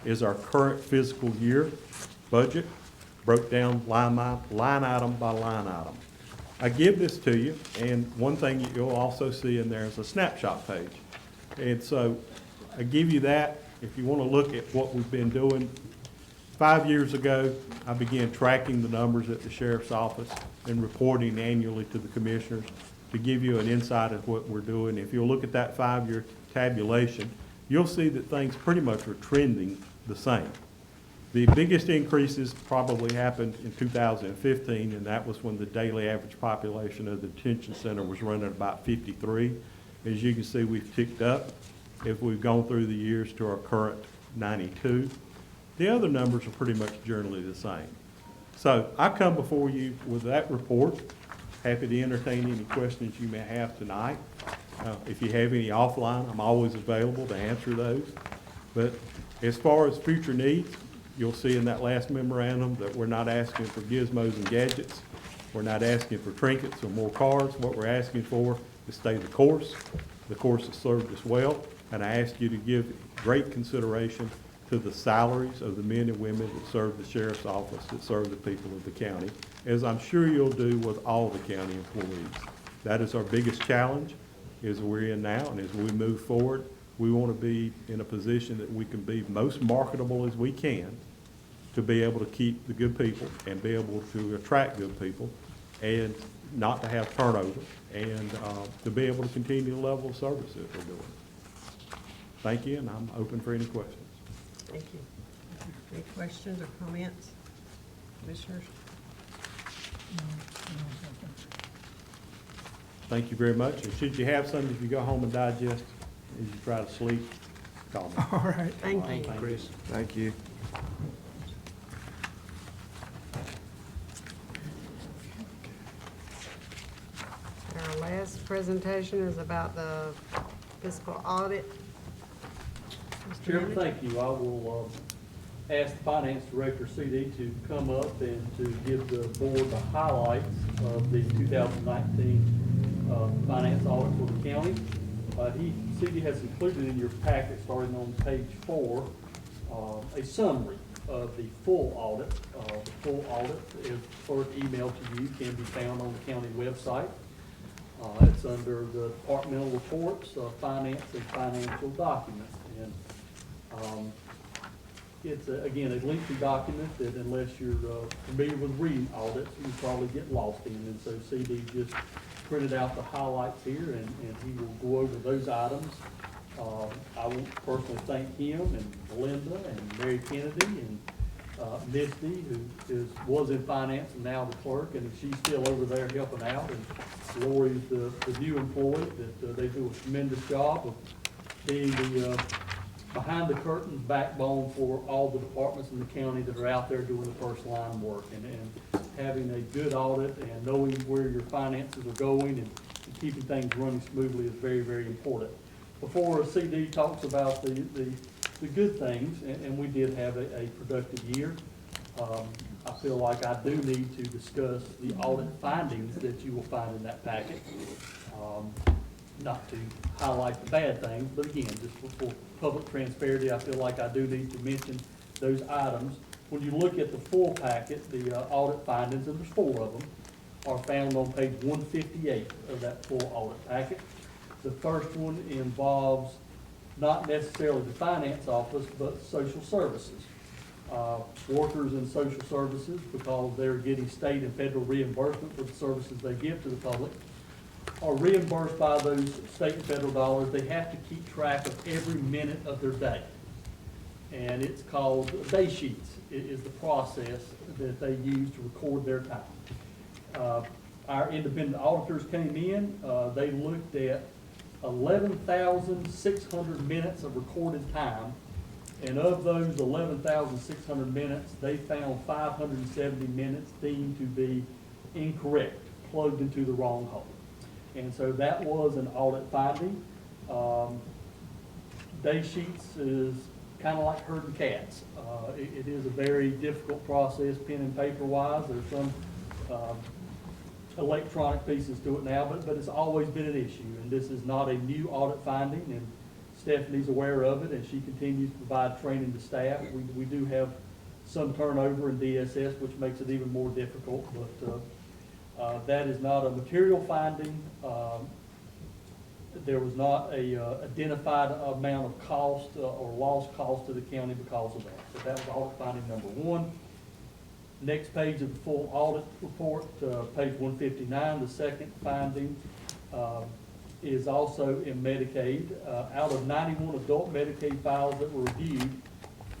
Speaker 5: is our current fiscal year budget, broke down line item by line item. I give this to you, and one thing that you'll also see in there is a snapshot page. And so I give you that if you want to look at what we've been doing. 5 years ago, I began tracking the numbers at the sheriff's office and reporting annually to the commissioners to give you an insight of what we're doing. If you'll look at that 5-year tabulation, you'll see that things pretty much are trending the same. The biggest increases probably happened in 2015, and that was when the daily average population of the detention center was running about 53. As you can see, we've ticked up if we've gone through the years to our current 92. The other numbers are pretty much generally the same. So I come before you with that report. Happy to entertain any questions you may have tonight. If you have any offline, I'm always available to answer those. But as far as future needs, you'll see in that last memorandum that we're not asking for gizmos and gadgets. We're not asking for trinkets or more cars. What we're asking for is stay the course. The course has served us well, and I ask you to give great consideration to the salaries of the men and women that serve the sheriff's office, that serve the people of the county, as I'm sure you'll do with all the county employees. That is our biggest challenge, is we're in now, and as we move forward, we want to be in a position that we can be most marketable as we can to be able to keep the good people and be able to attract good people and not to have turnover and to be able to continue the level of service that we're doing. Thank you, and I'm open for any questions.
Speaker 1: Thank you. Any questions or comments, commissioners?
Speaker 5: Thank you very much, and should you have something, if you go home and digest as you try to sleep, call me.
Speaker 6: All right.
Speaker 1: Thank you.
Speaker 8: Chris. Thank you.
Speaker 1: Our last presentation is about the fiscal audit. Mr.
Speaker 4: Chairman,
Speaker 1: Manager?
Speaker 4: thank you. I will ask the Finance Director, CD, to come up and to give the board the highlights of the 2019 finance audit for the county. CD has included in your packet, starting on page 4, a summary of the full audit. The full audit is first emailed to you, can be found on the county website. It's under the departmental reports, finance and financial documents. And it's, again, a lengthy document that unless you're familiar with reading audits, you probably get lost in. And so CD just printed out the highlights here, and he will go over those items. I want to personally thank him and Belinda and Mary Kennedy and Misty, who was in finance and now the clerk, and she's still over there helping out. And Lori's the new employee, that they do a tremendous job of being the behind the curtains backbone for all the departments in the county that are out there doing the first line work. And having a good audit and knowing where your finances are going and keeping things running smoothly is very, very important. Before CD talks about the good things, and we did have a productive year, I feel like I do need to discuss the audit findings that you will find in that packet. Not to highlight the bad things, but again, just for public transparency, I feel like I do need to mention those items. When you look at the full packet, the audit findings, and there's 4 of them, are found on page 158 of that full audit packet. The first one involves not necessarily the finance office, but social services. Workers in social services, because they're getting state and federal reimbursement for the services they give to the public, are reimbursed by those state and federal dollars. They have to keep track of every minute of their day. And it's called day sheets. It is the process that they use to record their time. Our independent auditors came in, they looked at 11,600 minutes of recorded time. And of those 11,600 minutes, they found 570 minutes deemed to be incorrect, plugged into the wrong hole. And so that was an audit finding. Day sheets is kind of like herding cats. It is a very difficult process, pen and paper wise. There's some electronic pieces to it now, but it's always been an issue. And this is not a new audit finding, and Stephanie's aware of it, and she continues to provide training to staff. We do have some turnover in DSS, which makes it even more difficult, but that is not a material finding. There was not a identified amount of cost or lost cost to the county because of that. So that was audit finding number 1. Next page of the full audit report, page 159, the second finding is also in Medicaid. Out of 91 adult Medicaid files that were reviewed,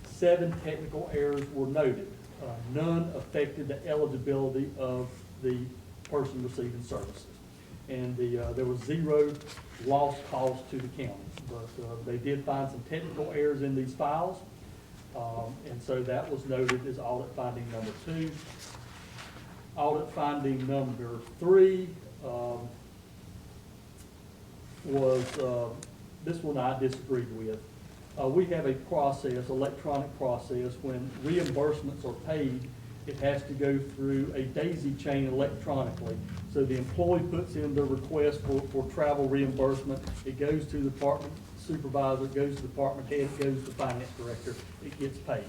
Speaker 4: 7 technical errors were noted. None affected the eligibility of the person receiving services. And there was 0 lost cost to the county. But they did find some technical errors in these files. And so that was noted as audit finding number 2. Audit finding number 3 was, this one I disagreed with. We have a process, electronic process, when reimbursements are paid it has to go through a daisy chain electronically. So the employee puts in their request for travel reimbursement. It goes to the department supervisor, it goes to the department head, it goes to the finance director, it gets paid.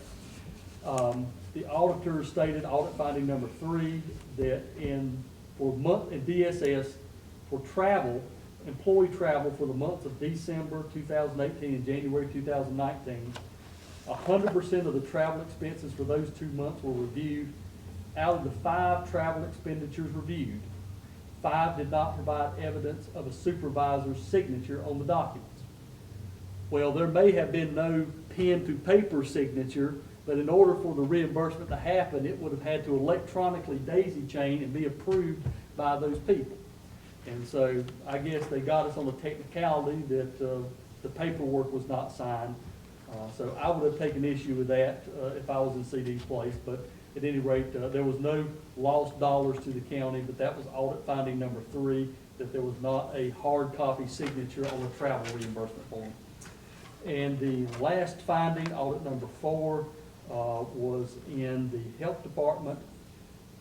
Speaker 4: The auditor stated, audit finding number 3, that in DSS, for travel, employee travel for the months of December 2018 and January 2019, 100% of the travel expenses for those 2 months were reviewed. Out of the 5 travel expenditures reviewed, 5 did not provide evidence of a supervisor's signature on the documents. Well, there may have been no pen to paper signature, but in order for the reimbursement to happen, it would have had to electronically daisy chain and be approved by those people. And so I guess they got us on the technicality that the paperwork was not signed. So I would have taken issue with that if I was in CD's place, but at any rate, there was no lost dollars to the county, but that was audit finding number 3, that there was not a hard copy signature on the travel reimbursement form. And the last finding, audit number 4, was in the health department,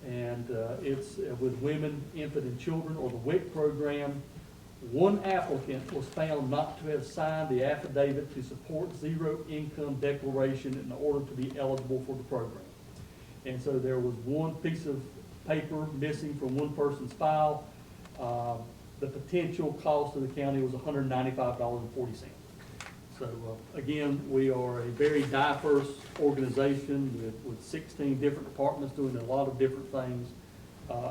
Speaker 4: and it's with women, infant, and children, or the WIC program. One applicant was found not to have signed the affidavit to support zero income declaration in order to be eligible for the program. And so there was one piece of paper missing from one person's file. The potential cost to the county was $195.40. So again, we are a very diverse organization with 16 different departments doing a lot of different things.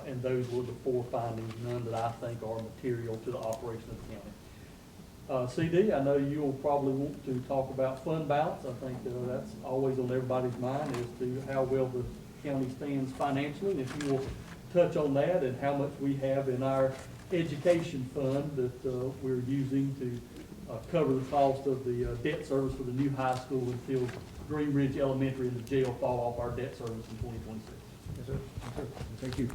Speaker 4: And those were the 4 findings, none that I think are material to the operation of the county. CD, I know you will probably want to talk about fund balance. I think that's always on everybody's mind as to how well the county stands financially. And if you will touch on that and how much we have in our education fund that we're using to cover the cost of the debt service for the new high school until Green Ridge Elementary and the jail fall off our debt service in 2026.
Speaker 9: Yes, sir. Yes, sir. Thank you.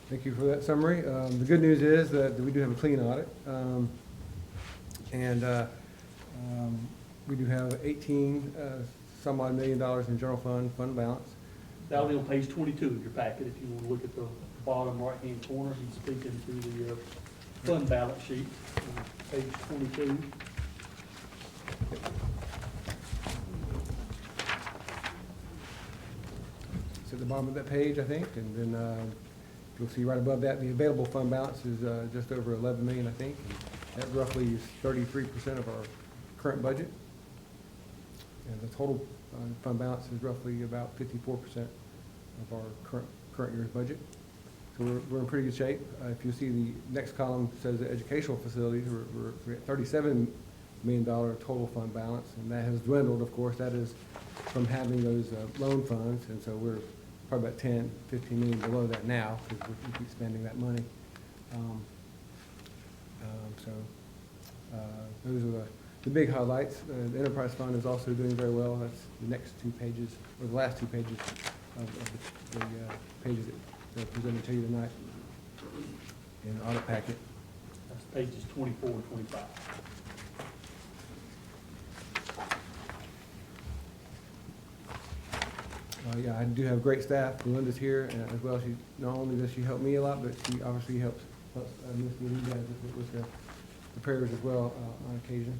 Speaker 9: Thank you for that summary. The good news is that we do have a clean audit. We do have 18 some odd $1 million in general fund balance.
Speaker 4: That'll be on page 22 of your packet if you want to look at the bottom right-hand corner. He's speaking to the fund balance sheet, page 22.
Speaker 9: It's at the bottom of that page, I think, and then you'll see right above that, the available fund balance is just over 11 million, I think. And that roughly is 33% of our current budget. And the total fund balance is roughly about 54% of our current year's budget. So we're in pretty good shape. If you see the next column says the educational facilities, we're at $37 million total fund balance, and that has dwindled, of course. That is from having those loan funds, and so we're probably about 10, 15 million below that now because we keep spending that money. Those are the big highlights. The enterprise fund is also doing very well. That's the next 2 pages, or the last 2 pages of the pages that are presented to you tonight in the audit packet.
Speaker 4: That's pages 24 and 25.
Speaker 9: Yeah, I do have great staff. Belinda's here, and as well, she not only does she help me a lot, but she obviously helps Miss Lee guys with the prayers as well on occasion.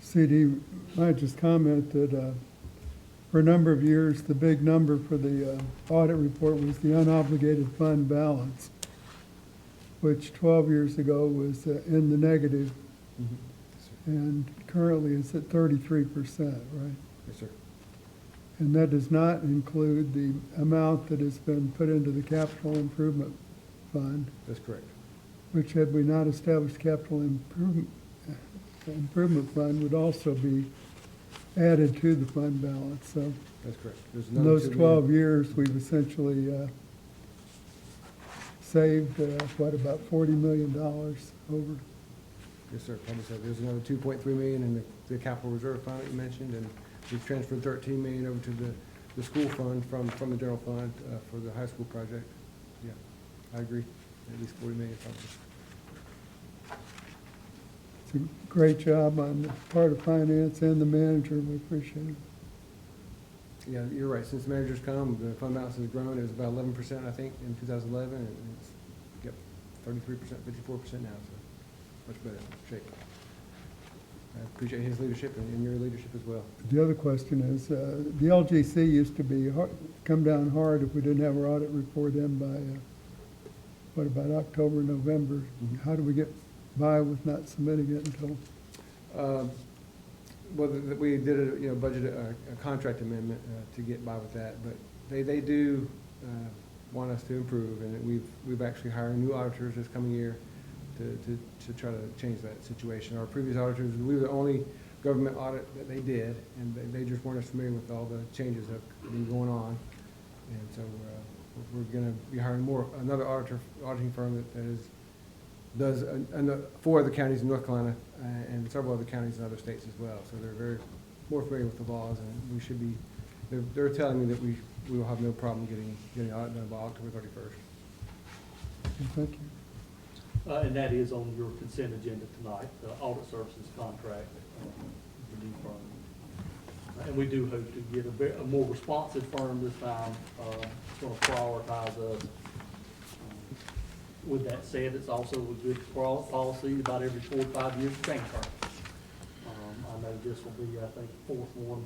Speaker 6: CD, I just comment that for a number of years, the big number for the audit report was the unobligated fund balance, which 12 years ago was in the negative.
Speaker 9: Mm-hmm.
Speaker 6: And currently it's at 33%, right?
Speaker 9: Yes, sir.
Speaker 6: And that does not include the amount that has been put into the capital improvement fund,
Speaker 9: That's correct.
Speaker 6: which had we not established capital improvement fund would also be added to the fund balance. So
Speaker 9: That's correct. There's
Speaker 6: in
Speaker 9: another
Speaker 6: those
Speaker 9: 2
Speaker 6: 12
Speaker 9: million.
Speaker 6: years, we've essentially saved, about $40 million over.
Speaker 9: Yes, sir. Probably so. There's another 2.3 million in the capital reserve fund that you mentioned, and we've transferred 13 million over to the school fund from the general fund for the high school project. Yeah, I agree. At least 40 million probably.
Speaker 6: It's a great job on the part of finance and the manager. We appreciate it.
Speaker 9: Yeah, you're right. Since the manager's come, the fund balance has grown. It was about 11%, I think, in 2011, and it's, yep, 33%, 54% now, so much better shape. I appreciate his leadership and your leadership as well.
Speaker 6: The other question is, the LGC used to be, come down hard if we didn't have our audit report in by, what, about October, November? How do we get by with not submitting it until?
Speaker 9: Well, we did a, budget, a contract amendment to get by with that, but they do want us to improve, and we've actually hired new auditors this coming year to try to change that situation. Our previous auditors, we were the only government audit that they did, and they just weren't as familiar with all the changes that have been going on. And so we're gonna be hiring another auditing firm that does 4 other counties in North Carolina and several other counties in other states as well. So they're very more familiar with the laws, and we should be. They're telling me that we will have no problem getting the audit done by October 31st.
Speaker 6: Thank you.
Speaker 4: And that is on your consent agenda tonight, the audit services contract with the new firm. And we do hope to get a more responsive firm this time. It's going to prioritize us. With that said, it's also a good policy about every 4 to 5 years to change firms. I know this will be, I think, the 4th one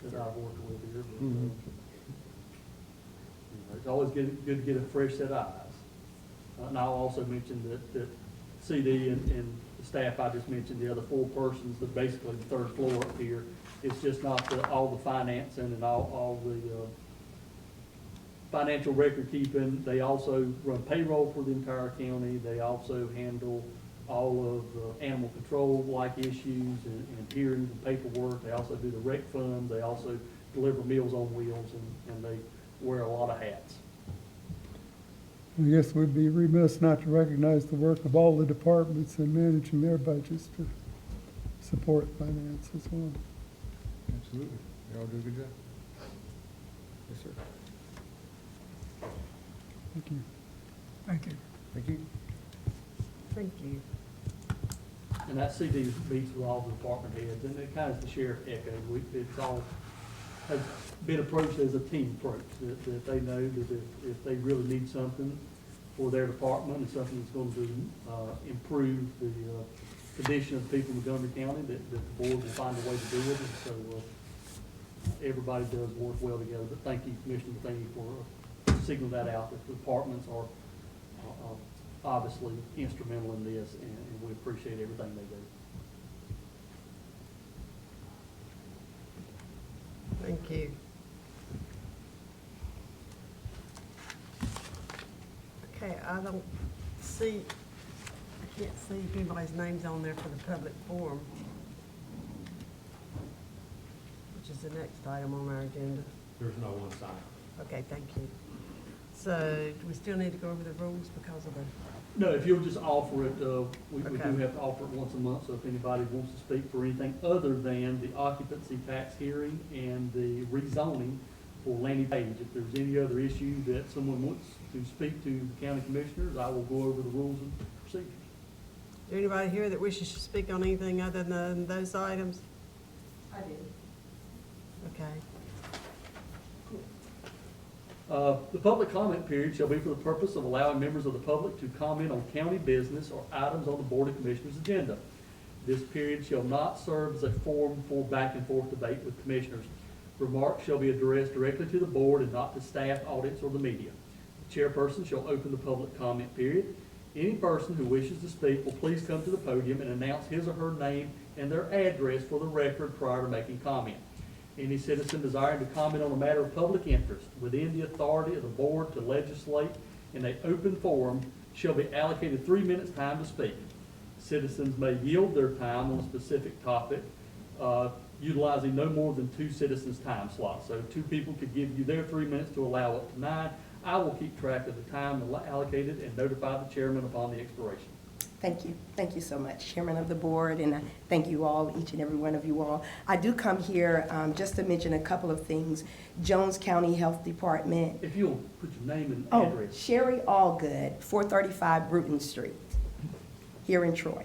Speaker 4: that I've worked with here. But, it's always good to get a fresh set of eyes. And I'll also mention that CD and the staff I just mentioned, the other 4 persons, that basically the 3rd floor up here, it's just not all the financing and all the financial record keeping. They also run payroll for the entire county. They also handle all of the animal control-like issues and hearings and paperwork. They also do the rec fund. They also deliver Meals on Wheels, and they wear a lot of hats.
Speaker 6: I guess we'd be remiss not to recognize the work of all the departments in managing their budgets to support finance as well.
Speaker 9: Absolutely. They all do a good job. Yes, sir.
Speaker 6: Thank you.
Speaker 5: Thank you.
Speaker 9: Thank you.
Speaker 1: Thank you.
Speaker 4: And that CD meets with all the department heads, and it kind of, the sheriff echoed, it's all, has been approached as a team approach, that they know that if they really need something for their department and something that's going to improve the condition of the people in Montgomery County, that the board will find a way to do it. And so everybody does work well together. But thank you, Commissioner Matheny, for signaling that out, that the departments are obviously instrumental in this, and we appreciate everything they do.
Speaker 1: Thank you. Okay, I can't see if anybody's name's on there for the public forum, which is the next item on our agenda.
Speaker 10: There's no one signed.
Speaker 1: Okay, thank you. So, do we still need to go over the rules because of the,
Speaker 4: No, if you'll just offer it, we do
Speaker 1: Okay.
Speaker 4: have to offer it once a month, so if anybody wants to speak for anything other than the occupancy tax hearing and the rezoning for Lanny Page, if there's any other issue that someone wants to speak to the county commissioners, I will go over the rules and procedures.
Speaker 1: is there anybody here that wishes to speak on anything other than those items?
Speaker 11: I do.
Speaker 1: Okay.
Speaker 4: The public comment period shall be for the purpose of allowing members of the public to comment on county business or items on the Board of Commissioners' agenda. This period shall not serve as a forum for back and forth debate with commissioners. Remarks shall be addressed directly to the board and not to staff, audience, or the media. The chairperson shall open the public comment period. Any person who wishes to speak will please come to the podium and announce his or her name and their address for the record prior to making comment. Any citizen desiring to comment on a matter of public interest within the authority of the board to legislate in an open forum shall be allocated 3 minutes time to speak. Citizens may yield their time on a specific topic, utilizing no more than 2 citizens' time slots. So 2 people could give you their 3 minutes to allow up to 9. I will keep track of the time allocated and notify the chairman upon the expiration.
Speaker 11: Thank you. Thank you so much, Chairman of the Board, and I thank you all, each and every one of you all. I do come here just to mention a couple of things. Jones County Health Department.
Speaker 4: If you'll put your name and
Speaker 11: Oh,
Speaker 4: address.
Speaker 11: Sherry Allgood, 435 Bruton Street, here in Troy.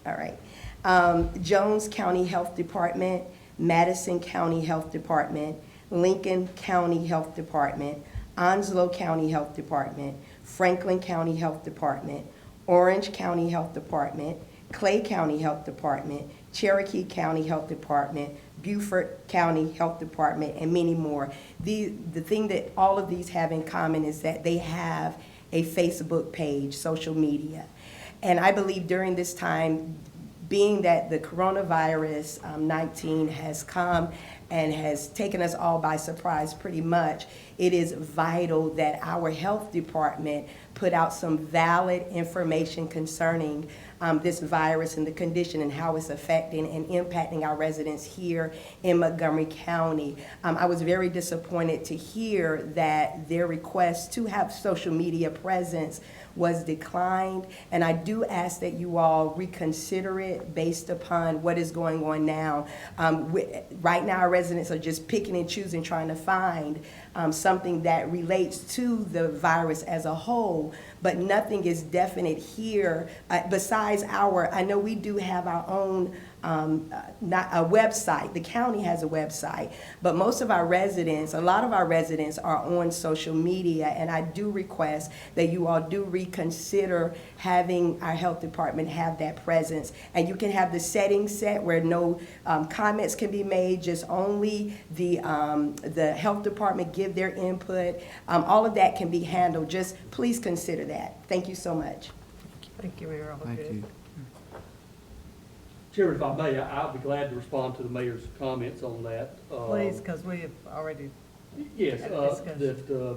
Speaker 11: All right. Jones County Health Department, Madison County Health Department, Lincoln County Health Department, Onslow County Health Department, Franklin County Health Department, Orange County Health Department, Clay County Health Department, Cherokee County Health Department, Beaufort County Health Department, and many more. The thing that all of these have in common is that they have a Facebook page, social media. And I believe during this time, being that the coronavirus 19 has come and has taken us all by surprise pretty much, it is vital that our health department put out some valid information concerning this virus and the condition and how it's affecting and impacting our residents here in Montgomery County. I was very disappointed to hear that their request to have social media presence was declined, and I do ask that you all reconsider it based upon what is going on now. Right now, our residents are just picking and choosing, trying to find something that relates to the virus as a whole, but nothing is definite here besides I know we do have our own not a website. The county has a website, but most of our residents, a lot of our residents are on social media, and I do request that you all do reconsider having our health department have that presence. And you can have the settings set where no comments can be made, just only the health department give their input. All of that can be handled. Just please consider that. Thank you so much.
Speaker 1: Thank you, Mayor.
Speaker 8: Thank you.
Speaker 4: Chairman, if I may, I'll be glad to respond to the mayor's comments on that.
Speaker 1: Please, because we have already,
Speaker 4: Yes,
Speaker 1: had a discussion.
Speaker 4: that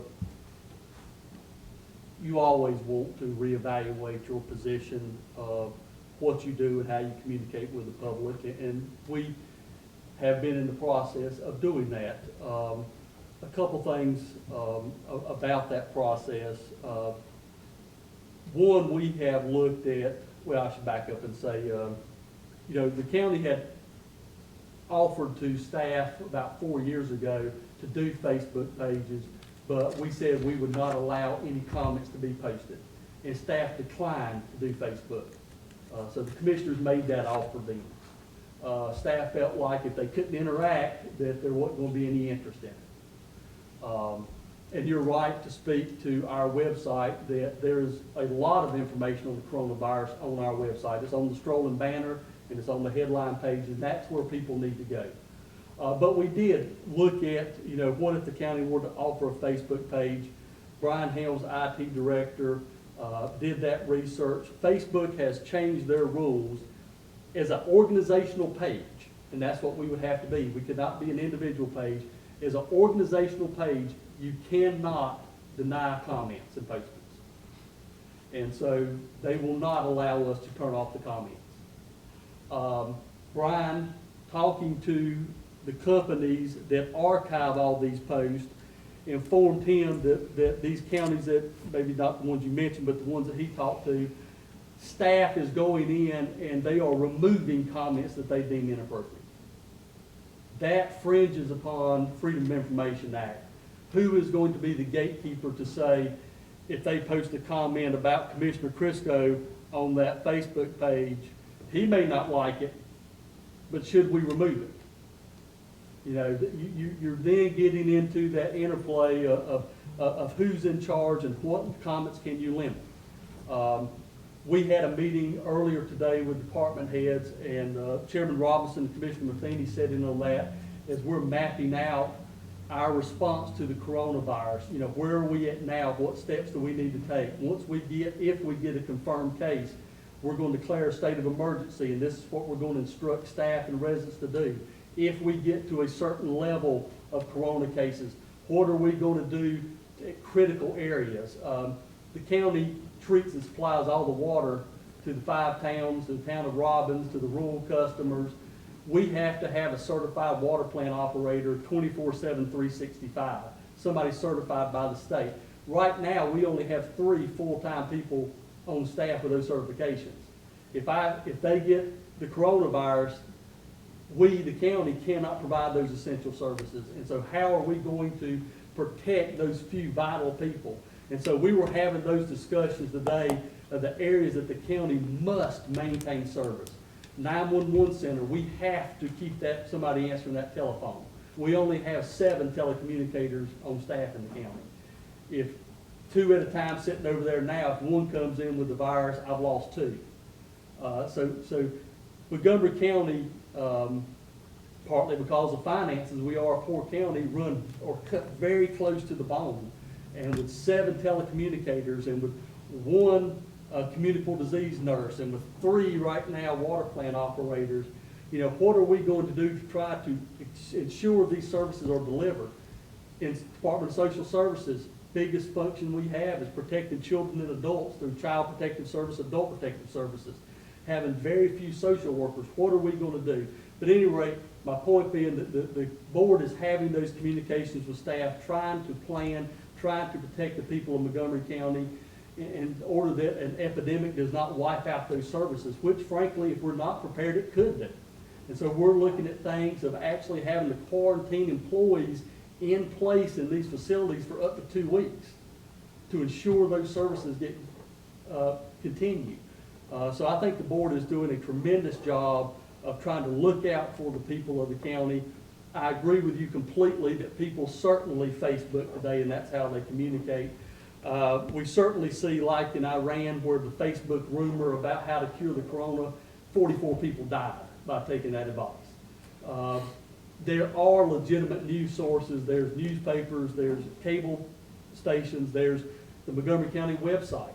Speaker 4: you always want to reevaluate your position of what you do and how you communicate with the public, and we have been in the process of doing that. A couple things about that process. One, we have looked at, well, I should back up and say, you know, the county had offered to staff about 4 years ago to do Facebook pages, but we said we would not allow any comments to be posted. And staff declined to do Facebook. So the commissioners made that offer then. Staff felt like if they couldn't interact, that there wasn't going to be any interest in it. And you're right to speak to our website that there's a lot of information on the coronavirus on our website. It's on the strolling banner and it's on the headline page, and that's where people need to go. But we did look at, you know, what if the county were to offer a Facebook page? Brian Helms, IT director, did that research. Facebook has changed their rules as an organizational page, and that's what we would have to be. We could not be an individual page. As an organizational page, you cannot deny comments and postings. And so they will not allow us to turn off the comments. Brian, talking to the companies that archive all these posts, informed him that these counties that, maybe not the ones you mentioned, but the ones that he talked to, staff is going in and they are removing comments that they deem inappropriate. That fringes upon Freedom of Information Act. Who is going to be the gatekeeper to say, if they post a comment about Commissioner Crisco on that Facebook page, he may not like it, but should we remove it? You know, you're then getting into that interplay of who's in charge and what comments can you limit. We had a meeting earlier today with department heads, and Chairman Robinson and Commissioner Matheny sat in on that as we're mapping out our response to the coronavirus. You know, where are we at now? What steps do we need to take? Once we get, if we get a confirmed case, we're going to declare a state of emergency, and this is what we're going to instruct staff and residents to do. If we get to a certain level of corona cases, what are we going to do at critical areas? The county treats and supplies all the water to the 5 towns, to the town of Robbins, to the rural customers. We have to have a certified water plant operator 24/7, 365, somebody certified by the state. Right now, we only have 3 full-time people on staff with those certifications. If they get the coronavirus, we, the county, cannot provide those essential services. And so how are we going to protect those few vital people? And so we were having those discussions today of the areas that the county must maintain service. 911 center, we have to keep that, somebody answering that telephone. We only have 7 telecommunicators on staff in the county. If 2 at a time sitting over there now, if one comes in with the virus, I've lost 2. So Montgomery County, partly because of finances, we are a poor county, run or cut very close to the bone. And with 7 telecommunicators and with 1 communicable disease nurse and with 3 right now water plant operators, you know, what are we going to do to try to ensure these services are delivered? In Department of Social Services, biggest function we have is protecting children and adults through Child Protective Service, Adult Protective Services. Having very few social workers, what are we going to do? But at any rate, my point being that the board is having those communications with staff, trying to plan, trying to protect the people of Montgomery County in order that an epidemic does not wipe out those services, which frankly, if we're not prepared, it could do. And so we're looking at things of actually having to quarantine employees in place in these facilities for up to 2 weeks to ensure those services get continue. So I think the board is doing a tremendous job of trying to look out for the people of the county. I agree with you completely that people certainly Facebook today, and that's how they communicate. We certainly see, like in Iran, where the Facebook rumor about how to cure the corona, 44 people died by taking that advice. There are legitimate news sources. There's newspapers, there's cable stations, there's the Montgomery County website.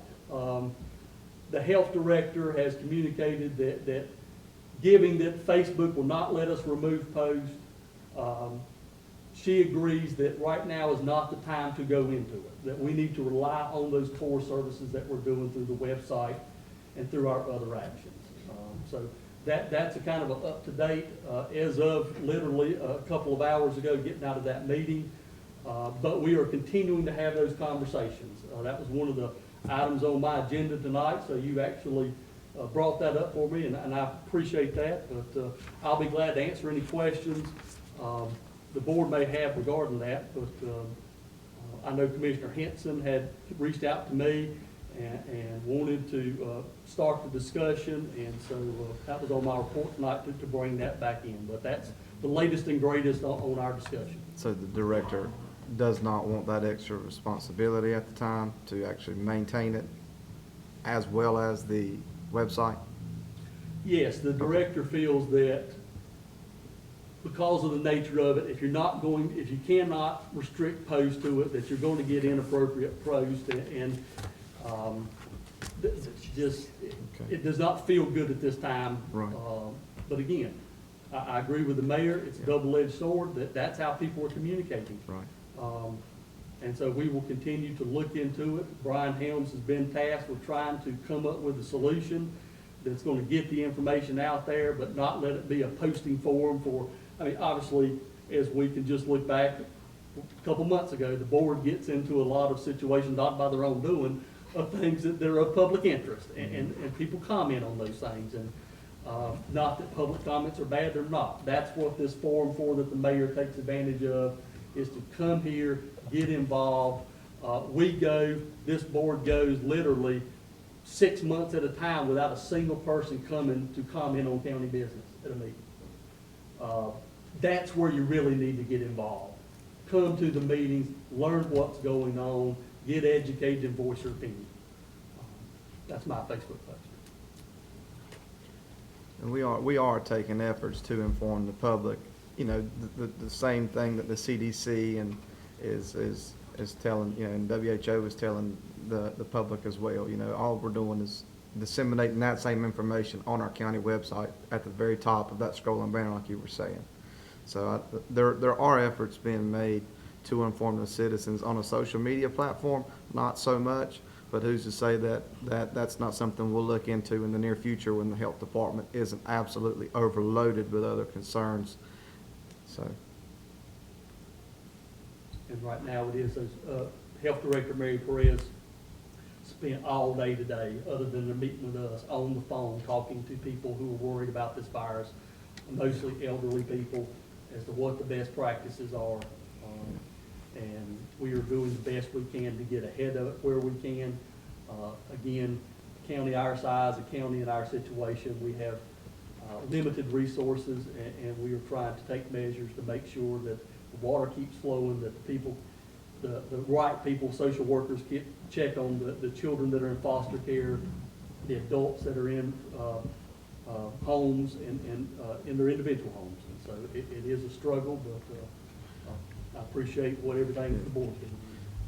Speaker 4: The health director has communicated that given that Facebook will not let us remove posts, she agrees that right now is not the time to go into it, that we need to rely on those core services that we're doing through the website and through our other actions. So that's a kind of an up-to-date, as of literally a couple of hours ago, getting out of that meeting. But we are continuing to have those conversations. That was one of the items on my agenda tonight, so you actually brought that up for me, and I appreciate that. But I'll be glad to answer any questions the board may have regarding that. But I know Commissioner Henson had reached out to me and wanted to start the discussion, and so that was on my report tonight to bring that back in. But that's the latest and greatest on our discussion.
Speaker 8: So the director does not want that extra responsibility at the time to actually maintain it as well as the website?
Speaker 4: Yes, the director feels that because of the nature of it, if you cannot restrict posts to it, that you're going to get inappropriate posts, and it does not feel good at this time.
Speaker 8: Right.
Speaker 4: But again, I agree with the mayor. It's a double-edged sword. That's how people are communicating.
Speaker 8: Right.
Speaker 4: And so we will continue to look into it. Brian Helms has been tasked with trying to come up with a solution that's going to get the information out there, but not let it be a posting forum for, I mean, obviously, as we can just look back a couple months ago, the board gets into a lot of situations, not by their own doing, of things that are of public interest, and people comment on those things. And not that public comments are bad, they're not. That's what this forum for that the mayor takes advantage of, is to come here, get involved. This board goes literally 6 months at a time without a single person coming to comment on county business at a meeting. That's where you really need to get involved. Come to the meetings, learn what's going on, get educated, and voice your opinion. That's my Facebook post.
Speaker 8: And we are taking efforts to inform the public, you know, the same thing that the CDC and is telling, you know, and WHO is telling the public as well. You know, all we're doing is disseminating that same information on our county website at the very top of that scrolling banner, like you were saying. So there are efforts being made to inform the citizens on a social media platform, not so much, but who's to say that's not something we'll look into in the near future when the health department isn't absolutely overloaded with other concerns. So.
Speaker 4: And right now it is, Health Director Mary Perez spent all day today, other than the meeting with us, on the phone talking to people who are worried about this virus, mostly elderly people, as to what the best practices are. And we are doing the best we can to get ahead of it where we can. Again, a county our size, a county in our situation, we have limited resources, and we are trying to take measures to make sure that the water keeps flowing, that the people, the right people, social workers, check on the children that are in foster care, the adults that are in homes and in their individual homes. And so it is a struggle, but I appreciate what everything the board can do.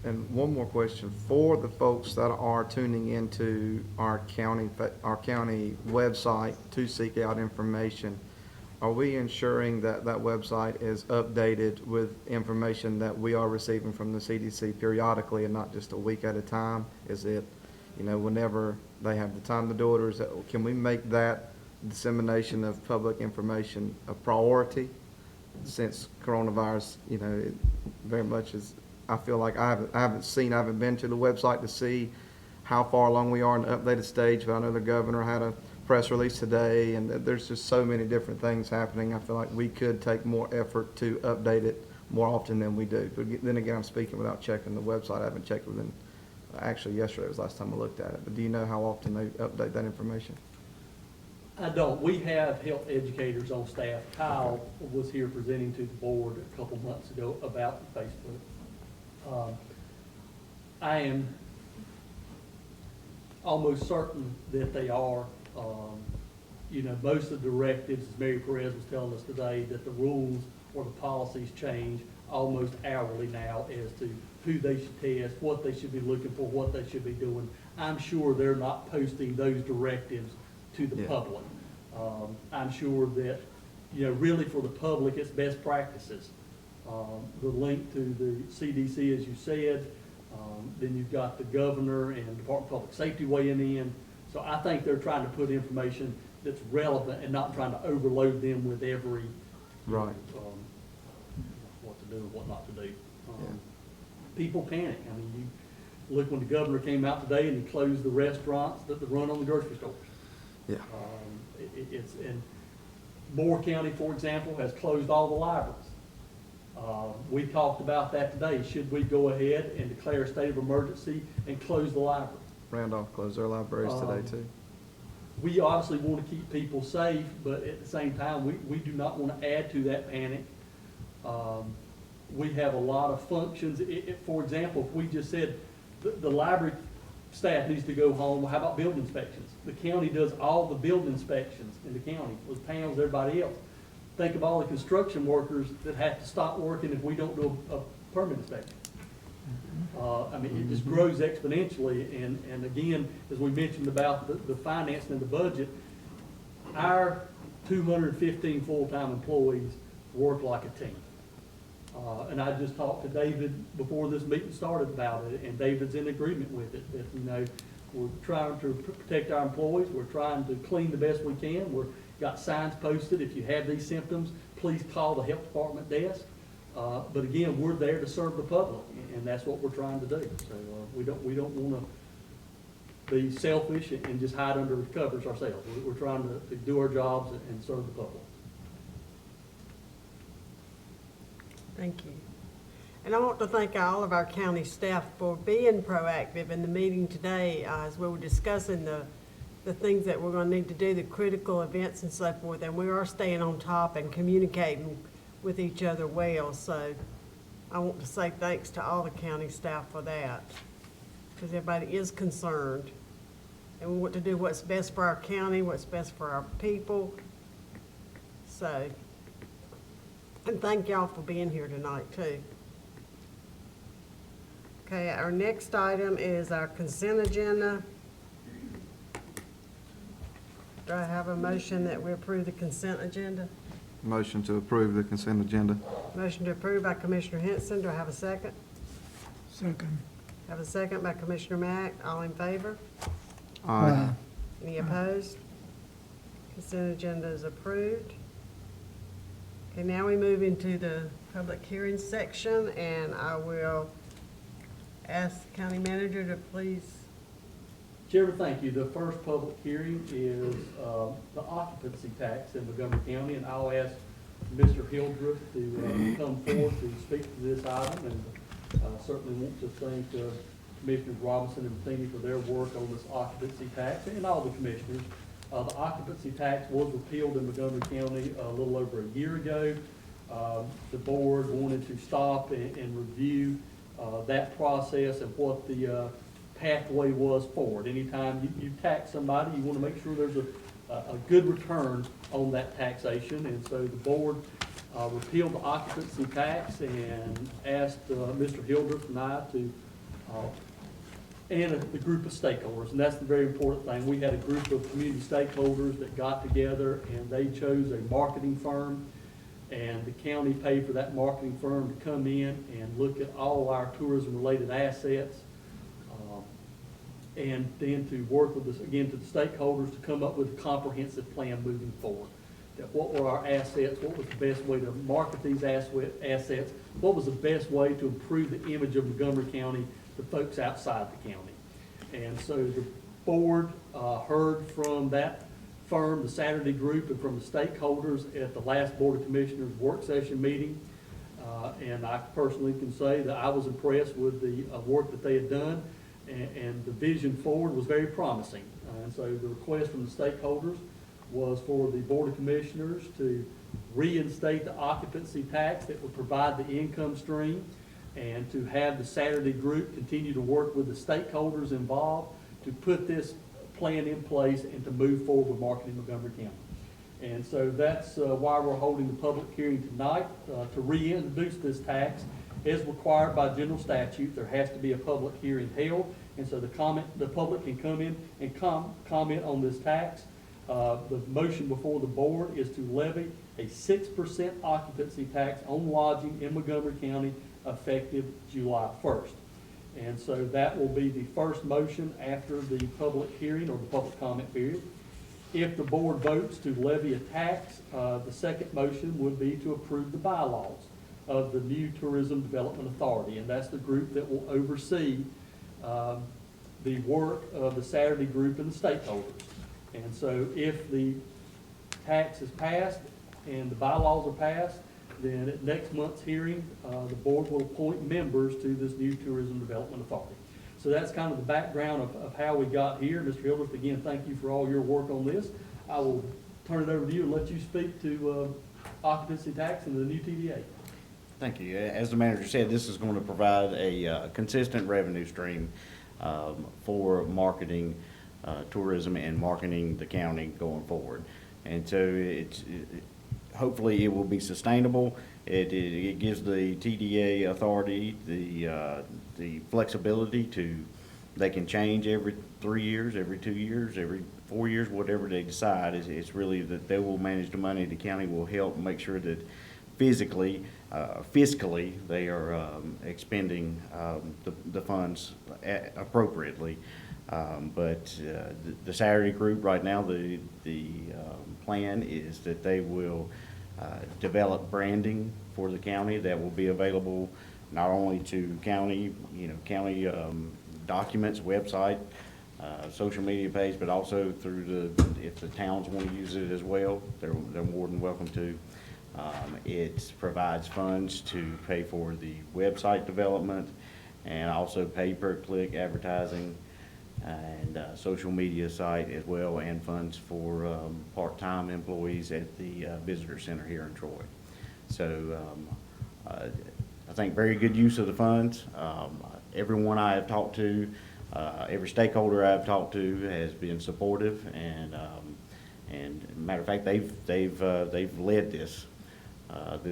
Speaker 8: And one more question, for the folks that are tuning into our county website to seek out information, are we ensuring that that website is updated with information that we are receiving from the CDC periodically and not just a week at a time? Is it, whenever they have the time to do it, or is that, can we make that dissemination of public information a priority? Since coronavirus, it very much is, I feel like I haven't been to the website to see how far along we are in the updated stage, but I know the governor had a press release today, and there's just so many different things happening. I feel like we could take more effort to update it more often than we do. But then again, I'm speaking without checking the website. I haven't checked within, actually yesterday was the last time I looked at it. But do you know how often they update that information?
Speaker 4: I don't. We have health educators on staff. Kyle was here presenting to the board a couple months ago about Facebook. I am almost certain that they are. Most of the directives, as Mary Perez was telling us today, that the rules or the policies change almost hourly now as to who they should test, what they should be looking for, what they should be doing. I'm sure they're not posting those directives to the public. I'm sure that, really for the public, it's best practices. The link to the CDC, as you said, then you've got the governor and Department of Public Safety weighing in. So I think they're trying to put information that's relevant and not trying to overload them with every,
Speaker 8: Right.
Speaker 4: What to do and what not to do. People panic. I mean, you look when the governor came out today and he closed the restaurants that run on the grocery stores.
Speaker 8: Yeah.
Speaker 4: It's in Moore County, for example, has closed all the libraries. We talked about that today. Should we go ahead and declare a state of emergency and close the library?
Speaker 8: Randolph closed their libraries today too.
Speaker 4: We obviously want to keep people safe, but at the same time, we do not want to add to that panic. We have a lot of functions. For example, if we just said the library staff needs to go home, well, how about building inspections? The county does all the building inspections in the county with Pam's, everybody else. Think of all the construction workers that have to stop working if we don't do a permit inspection. It just grows exponentially, and again, as we mentioned about the financing and the budget, our 215 full-time employees work like a team. And I just talked to David before this meeting started about it, and David's in agreement with it, that, we're trying to protect our employees, we're trying to clean the best we can, we've got signs posted, if you have these symptoms, please call the health department desk. But again, we're there to serve the public, and that's what we're trying to do. So we don't want to be selfish and just hide under the covers ourselves. We're trying to do our jobs and serve the public.
Speaker 1: Thank you. And I want to thank all of our county staff for being proactive in the meeting today as we were discussing the things that we're going to need to do, the critical events and so forth, and we are staying on top and communicating with each other well. So I want to say thanks to all the county staff for that, because everybody is concerned. And we want to do what's best for our county, what's best for our people. So, and thank y'all for being here tonight too. Okay, our next item is our consent agenda. Do I have a motion that we approve the consent agenda?
Speaker 8: Motion to approve the consent agenda.
Speaker 1: Motion to approve by Commissioner Henson. Do I have a second?
Speaker 6: Second.
Speaker 1: Have a second by Commissioner Mack. All in favor?
Speaker 8: Aye.
Speaker 1: Any opposed? Consent agenda is approved. Okay, now we move into the public hearing section, and I will ask the county manager to please.
Speaker 4: Chairman, thank you. The first public hearing is the occupancy tax in Montgomery County, and I'll ask Mr. Hildreth to come forward to speak to this item, and certainly want to thank Commissioners Robinson and Matheny for their work on this occupancy tax, and all the commissioners. The occupancy tax was repealed in Montgomery County a little over a year ago. The board wanted to stop and review that process and what the pathway was forward. Anytime you tax somebody, you want to make sure there's a good return on that taxation. And so the board repealed the occupancy tax and asked Mr. Hildreth and I to, and the group of stakeholders, and that's the very important thing. We had a group of community stakeholders that got together and they chose a marketing firm, and the county paid for that marketing firm to come in and look at all our tourism-related assets, and then to work with us, again, to the stakeholders to come up with a comprehensive plan moving forward. That what were our assets, what was the best way to market these assets, what was the best way to improve the image of Montgomery County to folks outside the county. And so the board heard from that firm, the Saturday group, and from the stakeholders at the last Board of Commissioners work session meeting. And I personally can say that I was impressed with the work that they had done, and the vision forward was very promising. And so the request from the stakeholders was for the Board of Commissioners to reinstate the occupancy tax that would provide the income stream, and to have the Saturday group continue to work with the stakeholders involved to put this plan in place and to move forward with marketing Montgomery County. And so that's why we're holding the public hearing tonight, to reintroduce this tax. As required by general statute, there has to be a public hearing held, and so the public can come in and comment on this tax. The motion before the board is to levy a 6% occupancy tax on lodging in Montgomery County effective July 1st. And so that will be the first motion after the public hearing or the public comment period. If the board votes to levy a tax, the second motion would be to approve the bylaws of the new Tourism Development Authority, and that's the group that will oversee the work of the Saturday group and the stakeholders. And so if the tax is passed and the bylaws are passed, then at next month's hearing, the board will appoint members to this new Tourism Development Authority. So that's kind of the background of how we got here. Mr. Hildreth, again, thank you for all your work on this. I will turn it over to you and let you speak to occupancy tax and the new TDA.
Speaker 10: Thank you. As the manager said, this is going to provide a consistent revenue stream for marketing tourism and marketing the county going forward. And so hopefully it will be sustainable. It gives the TDA authority the flexibility they can change every 3 years, every 2 years, every 4 years, whatever they decide. It's really that they will manage the money. The county will help make sure that fiscally they are expending the funds appropriately. But the Saturday group right now, the plan is that they will develop branding for the county that will be available not only to county documents, website, social media page, but also through if the towns want to use it as well, they're more than welcome to. It provides funds to pay for the website development and also pay-per-click advertising and social media site as well, and funds for part-time employees at the visitor center here in Troy. So I think very good use of the funds. Everyone I have talked to, every stakeholder I've talked to has been supportive, and matter of fact, they've led this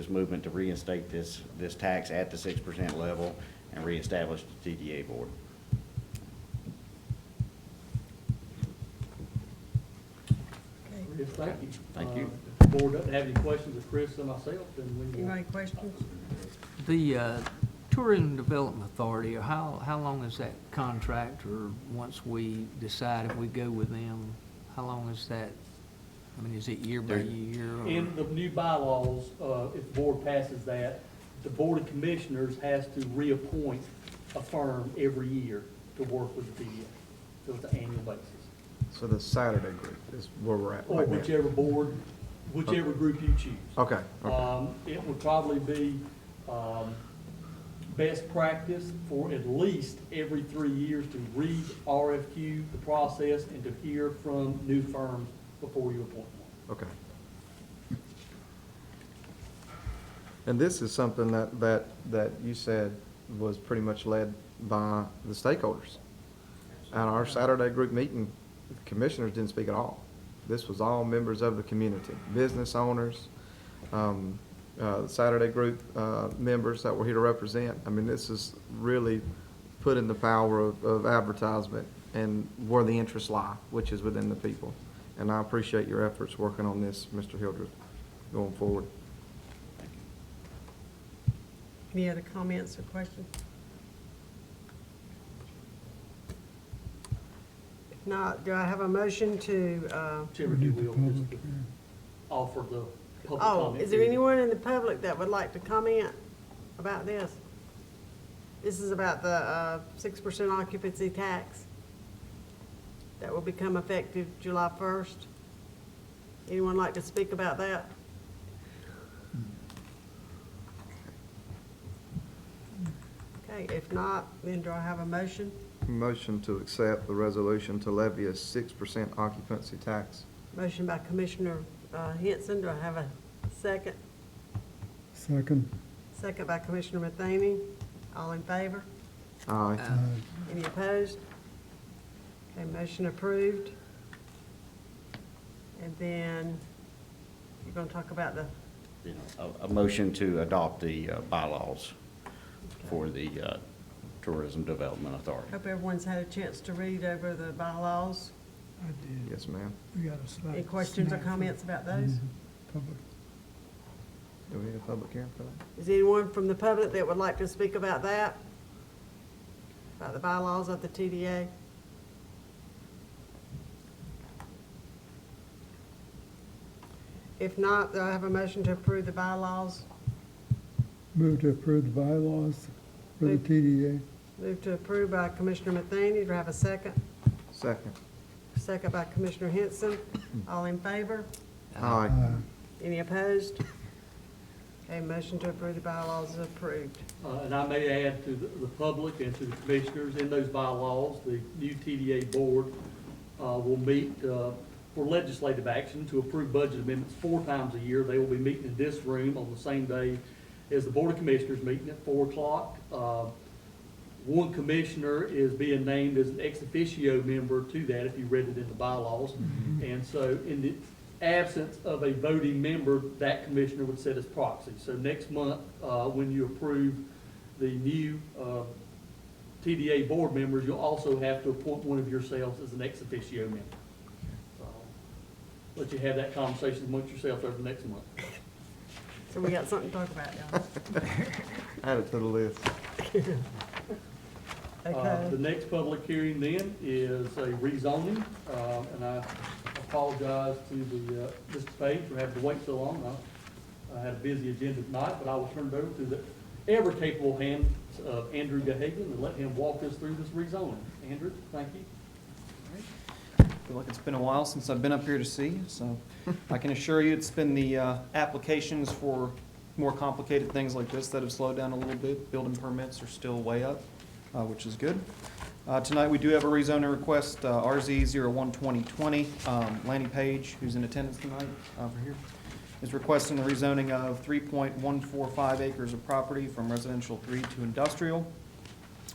Speaker 10: movement to reinstate this tax at the 6% level and reestablish the TDA board.
Speaker 4: Chris, thank you.
Speaker 10: Thank you.
Speaker 4: If the board doesn't have any questions of Chris and myself, then we will.
Speaker 1: Anybody questions?
Speaker 12: The Tourism Development Authority, how long is that contract, or once we decide if we go with them, how long is that? I mean, is it year by year? Or?
Speaker 4: In the new bylaws, if the board passes that, the Board of Commissioners has to reappoint a firm every year to work with the TDA. So it's an annual basis.
Speaker 8: So the Saturday group is where we're at
Speaker 4: Or
Speaker 8: right now.
Speaker 4: whichever board, whichever group you choose.
Speaker 8: Okay,
Speaker 4: It would probably be best practice for at least every 3 years to re-RFQ the process and to hear from new firms before you appoint one.
Speaker 8: Okay. And this is something that you said was pretty much led by the stakeholders. At our Saturday group meeting, the commissioners didn't speak at all. This was all members of the community, business owners, the Saturday group members that were here to represent. I mean, this is really putting the power of advertisement and where the interests lie, which is within the people. And I appreciate your efforts working on this, Mr. Hildreth, going forward.
Speaker 1: Any other comments or questions? If not, do I have a motion to,
Speaker 4: Chairman, you will just offer the public
Speaker 1: oh,
Speaker 4: comment.
Speaker 1: is there anyone in the public that would like to comment about this? This is about the 6% occupancy tax that will become effective July 1st. Anyone like to speak about that? Okay, if not, then do I have a motion?
Speaker 8: Motion to accept the resolution to levy a 6% occupancy tax.
Speaker 1: Motion by Commissioner Henson. Do I have a second?
Speaker 6: Second.
Speaker 1: Second by Commissioner Matheny. All in favor?
Speaker 8: Aye.
Speaker 1: Any opposed? Okay, motion approved. And then you're going to talk about the,
Speaker 10: A motion to adopt the bylaws for the Tourism Development Authority.
Speaker 1: hope everyone's had a chance to read over the bylaws.
Speaker 6: I did.
Speaker 8: Yes, ma'am.
Speaker 6: We got a slide.
Speaker 1: Any questions or comments about those?
Speaker 6: Public.
Speaker 8: Do we need a public hearing for that?
Speaker 1: Is anyone from the public that would like to speak about that? About the bylaws of the TDA? If not, do I have a motion to approve the bylaws?
Speaker 6: Move to approve the bylaws for the TDA.
Speaker 1: Move to approve by Commissioner Matheny. Do I have a second?
Speaker 8: Second.
Speaker 1: Second by Commissioner Henson. All in favor?
Speaker 8: Aye.
Speaker 1: Any opposed? Okay, motion to approve the bylaws is approved.
Speaker 4: And I may add to the public and to the commissioners, in those bylaws, the new TDA board will meet for legislative action to approve budget amendments 4 times a year. They will be meeting in this room on the same day as the Board of Commissioners meeting at 4 o'clock. One commissioner is being named as an ex officio member to that, if you read it in the bylaws. And so in the absence of a voting member, that commissioner would sit as proxy. So next month, when you approve the new TDA board members, you'll also have to appoint one of yourselves as an ex officio member. So I'll let you have that conversation amongst yourselves over the next month.
Speaker 1: So we got something to talk about, y'all.
Speaker 8: Add it to the list.
Speaker 4: The
Speaker 1: Okay.
Speaker 4: next public hearing then is a rezoning, and I apologize to the Mr. Page for having to wait so long. I had a busy agenda tonight, but I will turn it over to the ever capable hands of Andrew Gahagan and let him walk us through this rezoning. Andrew, thank you.
Speaker 13: I feel like it's been a while since I've been up here to see you, so I can assure you it's been the applications for more complicated things like this that have slowed down a little bit. Building permits are still way up, which is good. Tonight, we do have a rezoning request, RZ 01-2020. Lanny Page, who's in attendance tonight over here, is requesting the rezoning of 3.145 acres of property from residential 3 to industrial.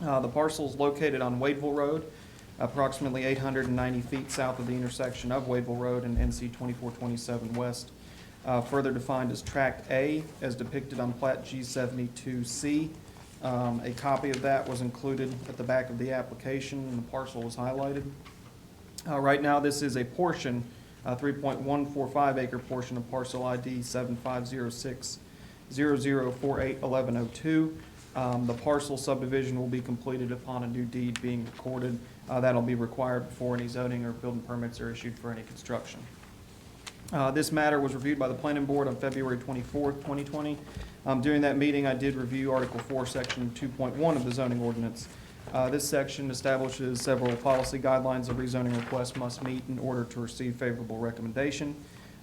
Speaker 13: The parcel is located on Wadeville Road, approximately 890 feet south of the intersection of Wadeville Road and NC 2427 West. Further defined as Tract A, as depicted on Plat G72C. A copy of that was included at the back of the application, and the parcel was highlighted. Right now, this is a portion, 3.145 acre portion of parcel ID 750600481102. The parcel subdivision will be completed upon a new deed being recorded. That'll be required before any zoning or building permits are issued for any construction. This matter was reviewed by the Planning Board on February 24th, 2020. During that meeting, I did review Article 4, Section 2.1 of the zoning ordinance. This section establishes several policy guidelines a rezoning request must meet in order to receive favorable recommendation.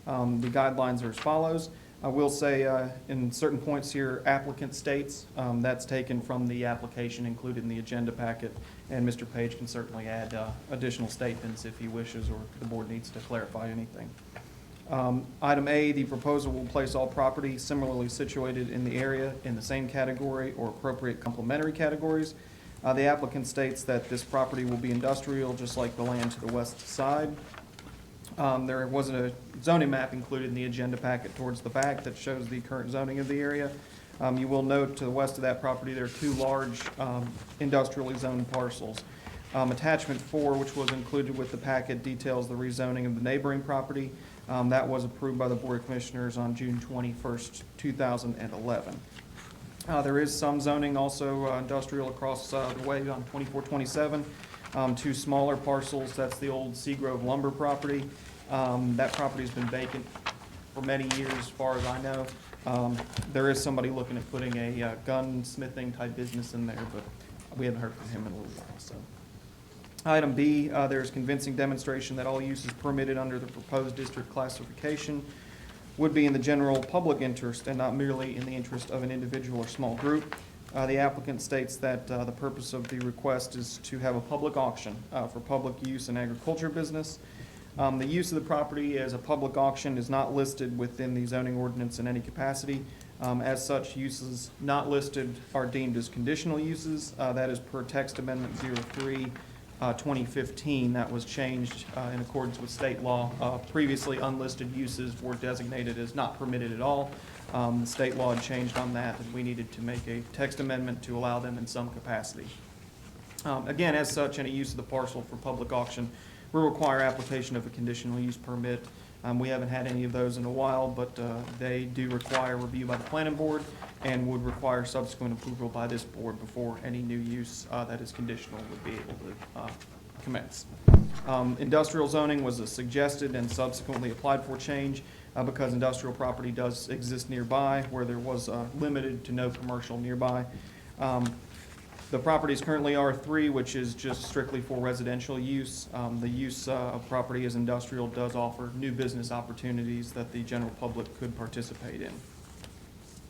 Speaker 13: The guidelines are as follows. I will say, in certain points here, applicant states, that's taken from the application included in the agenda packet, and Mr. Page can certainly add additional statements if he wishes, or the board needs to clarify anything. Item A, the proposal will place all property similarly situated in the area in the same category or appropriate complementary categories. The applicant states that this property will be industrial, just like the land to the west side. There wasn't a zoning map included in the agenda packet towards the back that shows the current zoning of the area. You will note to the west of that property, there are two large industrially zoned parcels. Attachment 4, which was included with the packet, details the rezoning of the neighboring property. That was approved by the Board of Commissioners on June 21st, 2011. There is some zoning also industrial across the way on 2427. Two smaller parcels, that's the old Seagrove lumber property. That property's been vacant for many years, as far as I know. There is somebody looking at putting a gunsmithing type business in there, but we haven't heard from him in a little while, so. Item B, there's convincing demonstration that all uses permitted under the proposed district classification would be in the general public interest and not merely in the interest of an individual or small group. The applicant states that the purpose of the request is to have a public auction for public use in agriculture business. The use of the property as a public auction is not listed within the zoning ordinance in any capacity. As such, uses not listed are deemed as conditional uses. That is per text amendment 03, 2015. That was changed in accordance with state law. Previously, unlisted uses were designated as not permitted at all. The state law had changed on that, and we needed to make a text amendment to allow them in some capacity. Again, as such, any use of the parcel for public auction will require application of a conditional use permit. We haven't had any of those in a while, but they do require review by the planning board and would require subsequent approval by this board before any new use that is conditional would be able to commence. Industrial zoning was a suggested and subsequently applied for change because industrial property does exist nearby where there was limited to no commercial nearby. The property is currently R3, which is just strictly for residential use. The use of property as industrial does offer new business opportunities that the general public could participate in.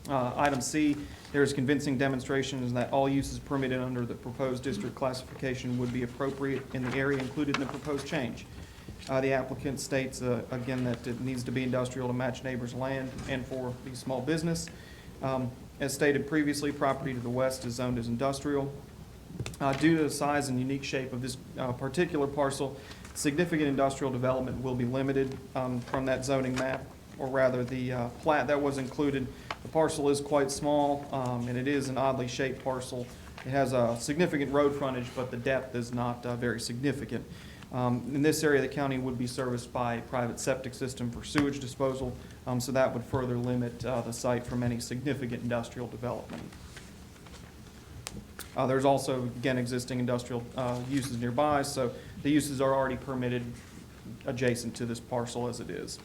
Speaker 13: Item C, there is convincing demonstrations that all uses permitted under the proposed district classification would be appropriate in the area included in the proposed change. The applicant states, again, that it needs to be industrial to match neighbors' land and for the small business. As stated previously, property to the west is zoned as industrial. Due to the size and unique shape of this particular parcel, significant industrial development will be limited from that zoning map, or rather the plat that was included. The parcel is quite small, and it is an oddly shaped parcel. It has a significant road frontage, but the depth is not very significant. In this area, the county would be serviced by a private septic system for sewage disposal, so that would further limit the site from any significant industrial development. There's also, again, existing industrial uses nearby, so the uses are already permitted adjacent to this parcel as it is.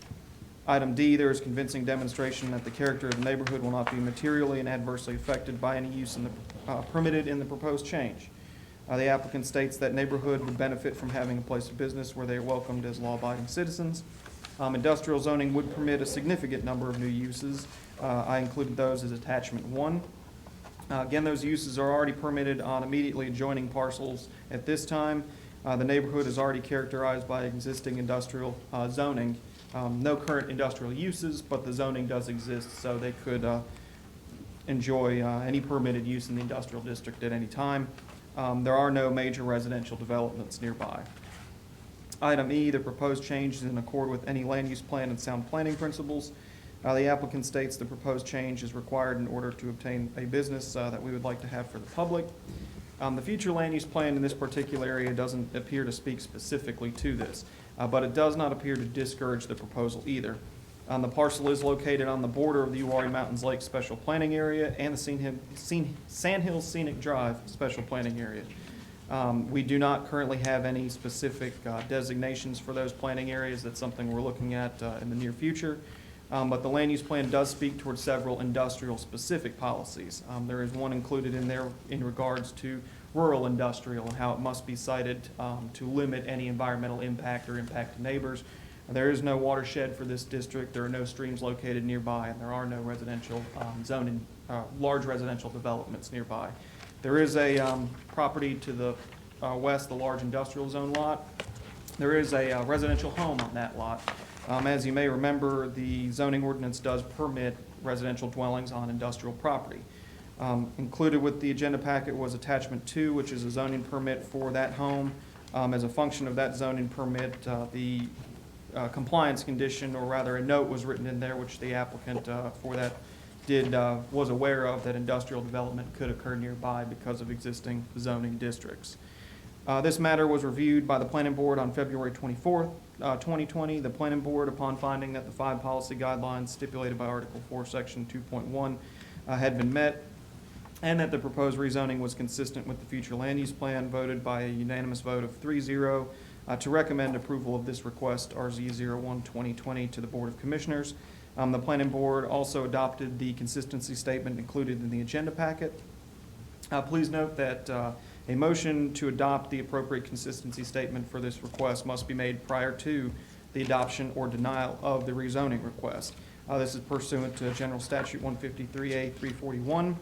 Speaker 13: Item D, there is convincing demonstration that the character of the neighborhood will not be materially and adversely affected by any use in the, permitted in the proposed change. The applicant states that neighborhood would benefit from having a place of business where they are welcomed as law-abiding citizens. Industrial zoning would permit a significant number of new uses. I included those as attachment 1. Again, those uses are already permitted on immediately adjoining parcels at this time. The neighborhood is already characterized by existing industrial zoning. No current industrial uses, but the zoning does exist, so they could enjoy any permitted use in the industrial district at any time. There are no major residential developments nearby. Item E, the proposed change is in accord with any land use plan and sound planning principles. The applicant states the proposed change is required in order to obtain a business that we would like to have for the public. The future land use plan in this particular area doesn't appear to speak specifically to this, but it does not appear to discourage the proposal either. The parcel is located on the border of the Uwharrie Mountains Lake Special Planning Area and the Sandhills Scenic Drive Special Planning Area. We do not currently have any specific designations for those planning areas. That's something we're looking at in the near future. But the land use plan does speak towards several industrial-specific policies. There is one included in there in regards to rural industrial and how it must be sited to limit any environmental impact or impact to neighbors. There is no watershed for this district, there are no streams located nearby, and there are no residential large residential developments nearby. There is a property to the west, the large industrial zone lot. There is a residential home on that lot. As you may remember, the zoning ordinance does permit residential dwellings on industrial property. Included with the agenda packet was attachment 2, which is a zoning permit for that home. As a function of that zoning permit, the compliance condition, or rather a note was written in there, which the applicant for that was aware of, that industrial development could occur nearby because of existing zoning districts. This matter was reviewed by the planning board on February 24th, 2020. The planning board, upon finding that the 5 policy guidelines stipulated by Article 4, Section 2.1 had been met, and that the proposed rezoning was consistent with the future land use plan, voted by a unanimous vote of 3-0 to recommend approval of this request, RZ01-2020, to the Board of Commissioners. The planning board also adopted the consistency statement included in the agenda packet. Please note that a motion to adopt the appropriate consistency statement for this request must be made prior to the adoption or denial of the rezoning request. This is pursuant to General Statute 153A-341.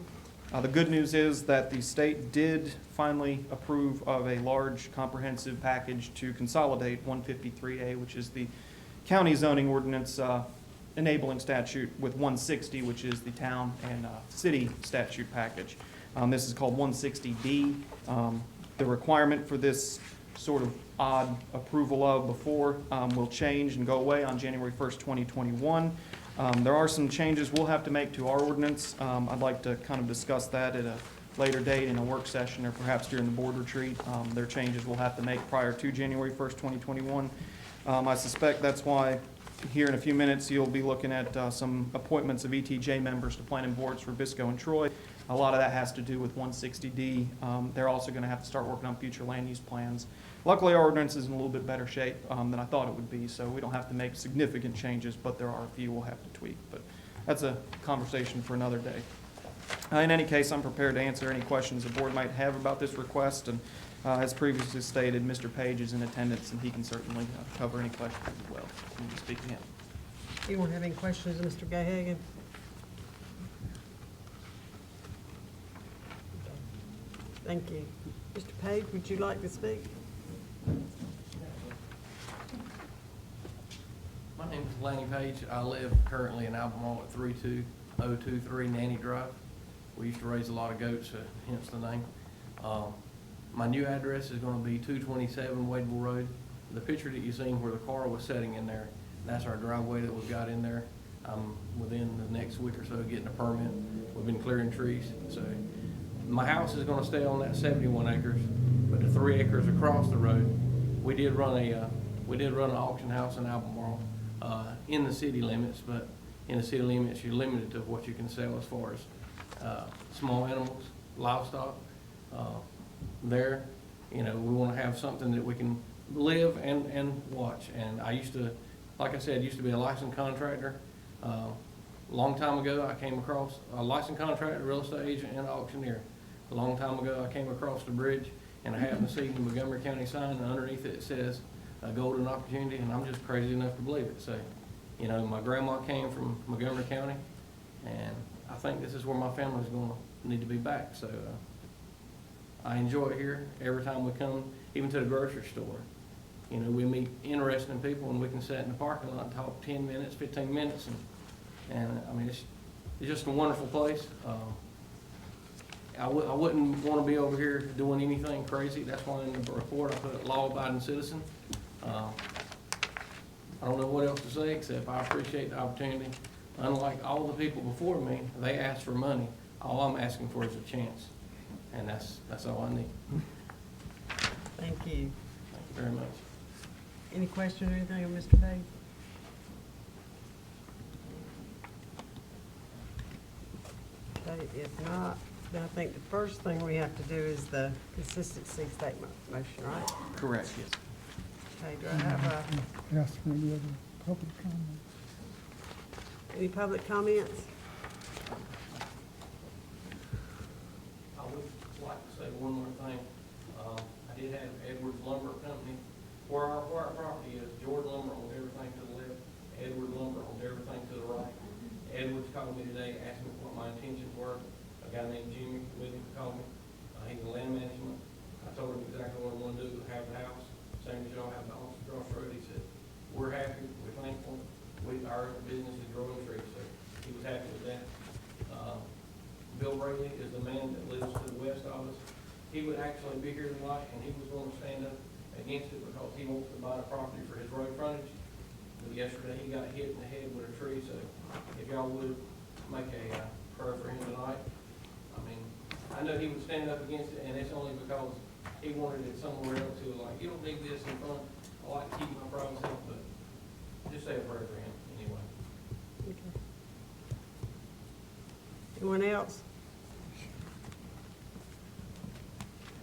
Speaker 13: The good news is that the state did finally approve of a large comprehensive package to consolidate 153A, which is the county zoning ordinance enabling statute, with 160, which is the town and city statute package. This is called 160D. The requirement for this sort of odd approval of before will change and go away on January 1st, 2021. There are some changes we'll have to make to our ordinance. I'd like to kind of discuss that at a later date in a work session, or perhaps during the board retreat. There are changes we'll have to make prior to January 1st, 2021. I suspect that's why here in a few minutes you'll be looking at some appointments of ETJ members to planning boards for Bisco and Troy. A lot of that has to do with 160D. They're also going to have to start working on future land use plans. Luckily, our ordinance is in a little bit better shape than I thought it would be, so we don't have to make significant changes, but there are a few we'll have to tweak. But that's a conversation for another day. In any case, I'm prepared to answer any questions the board might have about this request, and as previously stated, Mr. Page is in attendance, and he can certainly cover any questions as well. He'll be speaking in.
Speaker 1: Anyone have any questions of Mr. Gahagan? Thank you. Mr. Page, would you like to speak?
Speaker 14: My name is Lanny Page. I live currently in Albemarle at 32023 Nanny Drive. We used to raise a lot of goats, hence the name. My new address is going to be 227 Wadeville Road. The picture that you've seen where the car was sitting in there, that's our driveway that we've got in there. I'm within the next week or so getting a permit. We've been clearing trees. So my house is going to stay on that 71 acres, but the 3 acres across the road, we did run an auction house in Albemarle in the city limits, but in the city limits you're limited to what you can sell as far as small animals, livestock. There, we want to have something that we can live and watch. And I used to, like I said, used to be a licensed contractor. Long time ago, I came across a licensed contractor, real estate agent, and auctioneer. A long time ago, I came across the bridge, and I happened to see the Montgomery County sign, and underneath it says a golden opportunity, and I'm just crazy enough to believe it. So, my grandma came from Montgomery County, and I think this is where my family's going to need to be back. So I enjoy it here every time we come, even to the grocery store. We meet interesting people, and we can sit in the parking lot and talk 10 minutes, 15 minutes, and I mean, it's just a wonderful place. I wouldn't want to be over here doing anything crazy. That's why in the report I put law-abiding citizen. I don't know what else to say except I appreciate the opportunity. Unlike all the people before me, they asked for money. All I'm asking for is a chance, and that's all I need.
Speaker 1: Thank you.
Speaker 14: Thank you very much.
Speaker 1: Any question or anything of Mr. Page? Okay, if not, then I think the first thing we have to do is the consistency statement motion, right?
Speaker 13: Correct, yes.
Speaker 1: Okay, do I have
Speaker 6: Ask for any other public comment.
Speaker 1: any public comments?
Speaker 14: I would like to say one more thing. I did have Edwards Lumber Company Where our property is, Jordan Lumber owns everything to the left, Edward Lumber owns everything to the right. Edwards called me today, asked me what my intentions were. A guy named Jimmy with him called me. He's in land management. I told him exactly what I want to do, have the house, same as y'all have the house across the road. He said, we're happy, we're thankful, our business is growing trees, so he was happy with that. Bill Brady is the man that lives to the west of us. He would actually be here tonight, and he was going to stand up against it because he wants to buy the property for his road frontage. But yesterday, he got hit in the head with a tree, so if y'all would make a prayer for him tonight. I mean, I know he would stand up against it, and it's only because he wanted it somewhere else. He was like, you don't need this in front. I like to keep my private self, but just say a prayer for him anyway.
Speaker 1: Okay. Anyone else?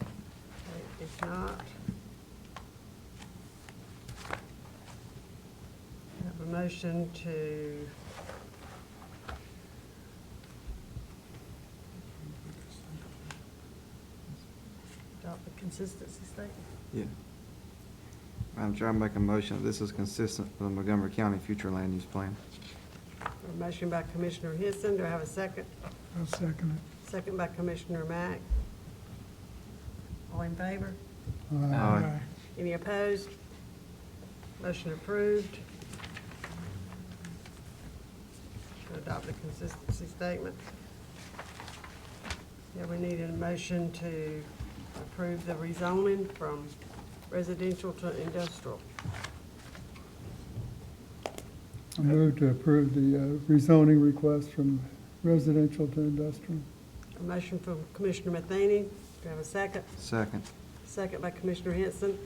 Speaker 1: Okay, if not, I have a motion to adopt the consistency statement.
Speaker 8: Yeah. Madam Chair, I make a motion that this is consistent with the Montgomery County future land use plan.
Speaker 1: A motion by Commissioner Histon. Do I have a second?
Speaker 6: I'll second it.
Speaker 1: Second by Commissioner Mack. All in favor?
Speaker 8: Aye.
Speaker 1: Any opposed? Motion approved. To adopt the consistency statement. Yeah, we need a motion to approve the rezoning from residential to industrial.
Speaker 6: I move to approve the rezoning request from residential to industrial.
Speaker 1: A motion from Commissioner Matheny. Do I have a second?
Speaker 8: Second.
Speaker 1: Second by Commissioner Henson.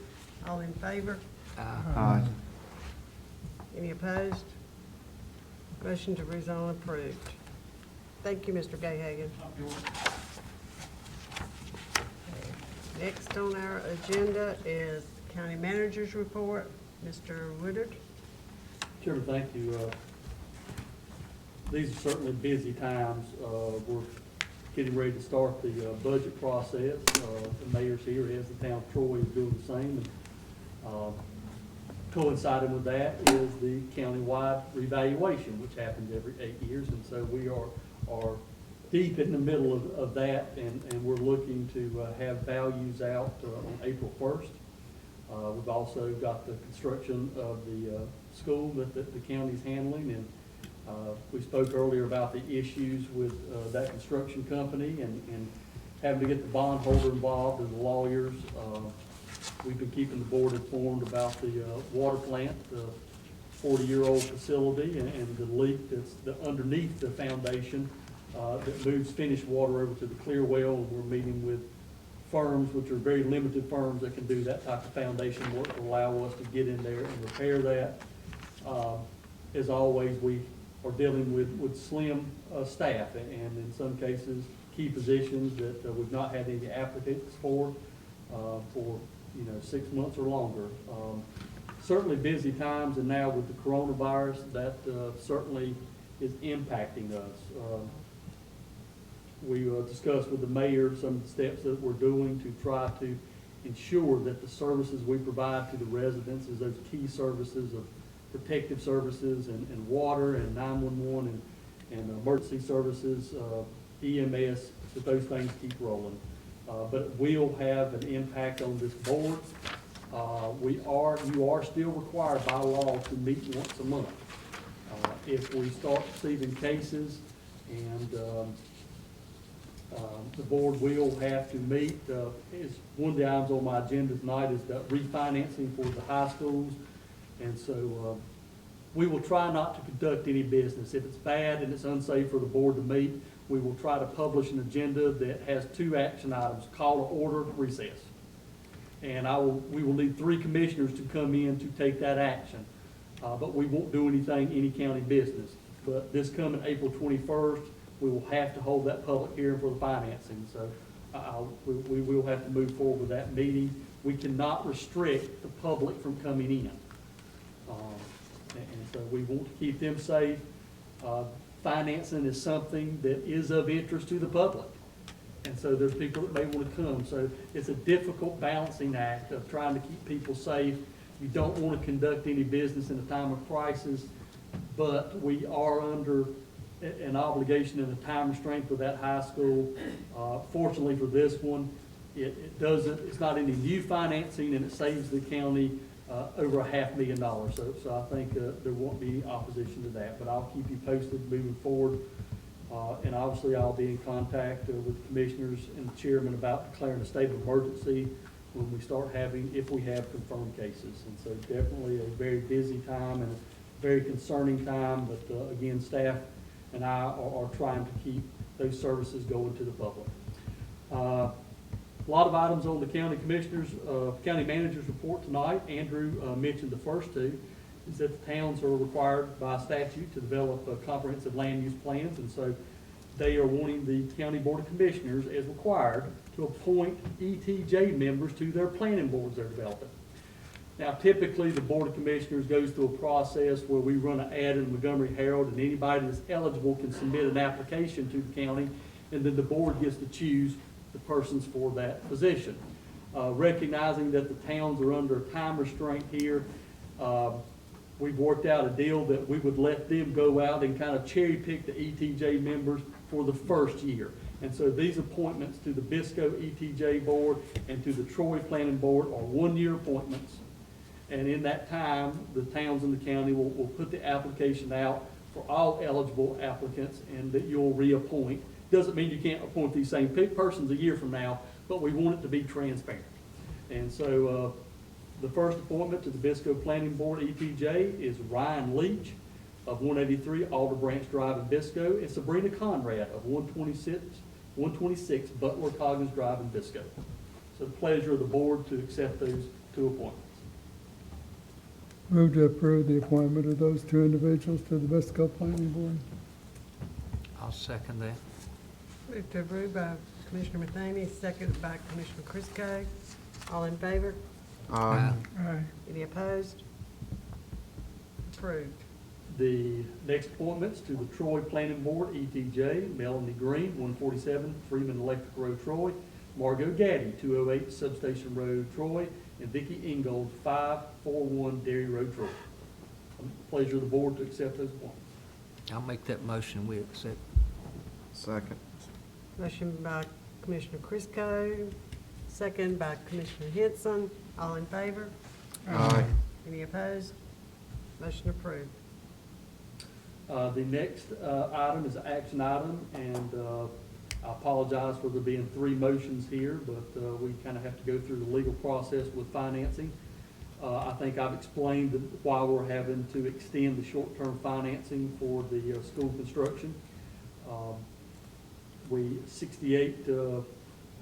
Speaker 1: All in favor?
Speaker 8: Aye.
Speaker 1: Any opposed? Motion to rezone approved. Thank you, Mr. Gayhagen. Next on our agenda is County Manager's Report. Mr. Woodard.
Speaker 4: Chairman, thank you. These are certainly busy times. We're getting ready to start the budget process. The mayor's here, as the town of Troy is doing the same. And, coinciding with that is the countywide revaluation, which happens every 8 years. And so we are deep in the middle of that, and we're looking to have values out on April 1st. We've also got the construction of the school that the county's handling, and we spoke earlier about the issues with that construction company and having to get the bondholder involved and the lawyers. We've been keeping the board informed about the water plant, the 40-year-old facility, and the leak that's underneath the foundation that moves finished water over to the clear well. And we're meeting with firms, which are very limited firms that can do that type of foundation work to allow us to get in there and repair that. As always, we are dealing with slim staff, and in some cases, key positions that we've not had any applicants for 6 months or longer. Certainly busy times, and now with the coronavirus, that certainly is impacting us. We discussed with the mayor some of the steps that we're doing to try to ensure that the services we provide to the residents is those key services of protective services and water and 911 and emergency services, EMS, that those things keep rolling. But it will have an impact on this board. You are still required by law to meet once a month. If we start receiving cases and the board will have to meet. One of the items on my agenda tonight is the refinancing for the high schools. And so we will try not to conduct any business. If it's bad and it's unsafe for the board to meet, we will try to publish an agenda that has 2 action items: call to order, recess. And we will need 3 commissioners to come in to take that action. But we won't do any county business. But this coming April 21st, we will have to hold that public hearing for the financing. So we will have to move forward with that meeting. We cannot restrict the public from coming in. And so we want to keep them safe. Financing is something that is of interest to the public. And so there's people that may want to come. So it's a difficult balancing act of trying to keep people safe You don't want to conduct any business in a time of crisis, but we are under an obligation and a time restraint for that high school. Fortunately for this one, it doesn't, it's not any new financing, and it saves the county over $500,000. So I think there won't be any opposition to that, but I'll keep you posted moving forward. And obviously, I'll be in contact with the commissioners and the chairman about declaring a state of emergency when we start having, if we have confirmed cases. And so definitely a very busy time and a very concerning time, but again, staff and I are trying to keep those services going to the public. A lot of items on the county commissioners, county managers report tonight. Andrew mentioned the first two, is that the towns are required by statute to develop comprehensive land use plans, and so they are wanting the county board of commissioners, as required, to appoint ETJ members to their planning boards they're developing. Now, typically, the board of commissioners goes through a process where we run an ad in the Montgomery Herald, and anybody that's eligible can submit an application to the county, and then the board gets to choose the persons for that position. Recognizing that the towns are under a time restraint here, we've worked out a deal that we would let them go out and kind of cherry pick the ETJ members for the first year. And so these appointments to the BISCO ETJ board and to the Troy Planning Board are one-year appointments. And in that time, the towns in the county will put the application out for all eligible applicants, and that you'll reappoint. Doesn't mean you can't appoint these same persons a year from now, but we want it to be transparent. And so the first appointment to the BISCO Planning Board ETJ is Ryan Leach of 183 Alder Branch Drive in Bisco, and Sabrina Conrad of 126 Butler Coggins Drive in Bisco. So the pleasure of the board to accept those two appointments.
Speaker 6: Move to approve the appointment of those two individuals to the Bisco Planning Board.
Speaker 12: I'll second that.
Speaker 1: Move to approve by Commissioner Matheny, second by Commissioner Crisco. All in favor?
Speaker 8: Aye.
Speaker 6: Aye.
Speaker 1: Any opposed? Approved.
Speaker 4: The next appointments to the Troy Planning Board, ETJ, Melanie Green, 147 Freeman Electric Road, Troy, Margot Gaddy, 208 Substation Road, Troy, and Vicki Ingold, 541 Dairy Road, Troy. Pleasure of the board to accept those appointments.
Speaker 12: I'll make that motion, we accept.
Speaker 8: Second.
Speaker 1: Motion by Commissioner Crisco, second by Commissioner Henson. All in favor?
Speaker 8: Aye.
Speaker 1: Any opposed? Motion approved.
Speaker 4: The next item is an action item, and I apologize for there being three motions here, but we kind of have to go through the legal process with financing. I think I've explained why we're having to extend the short-term financing for the school construction.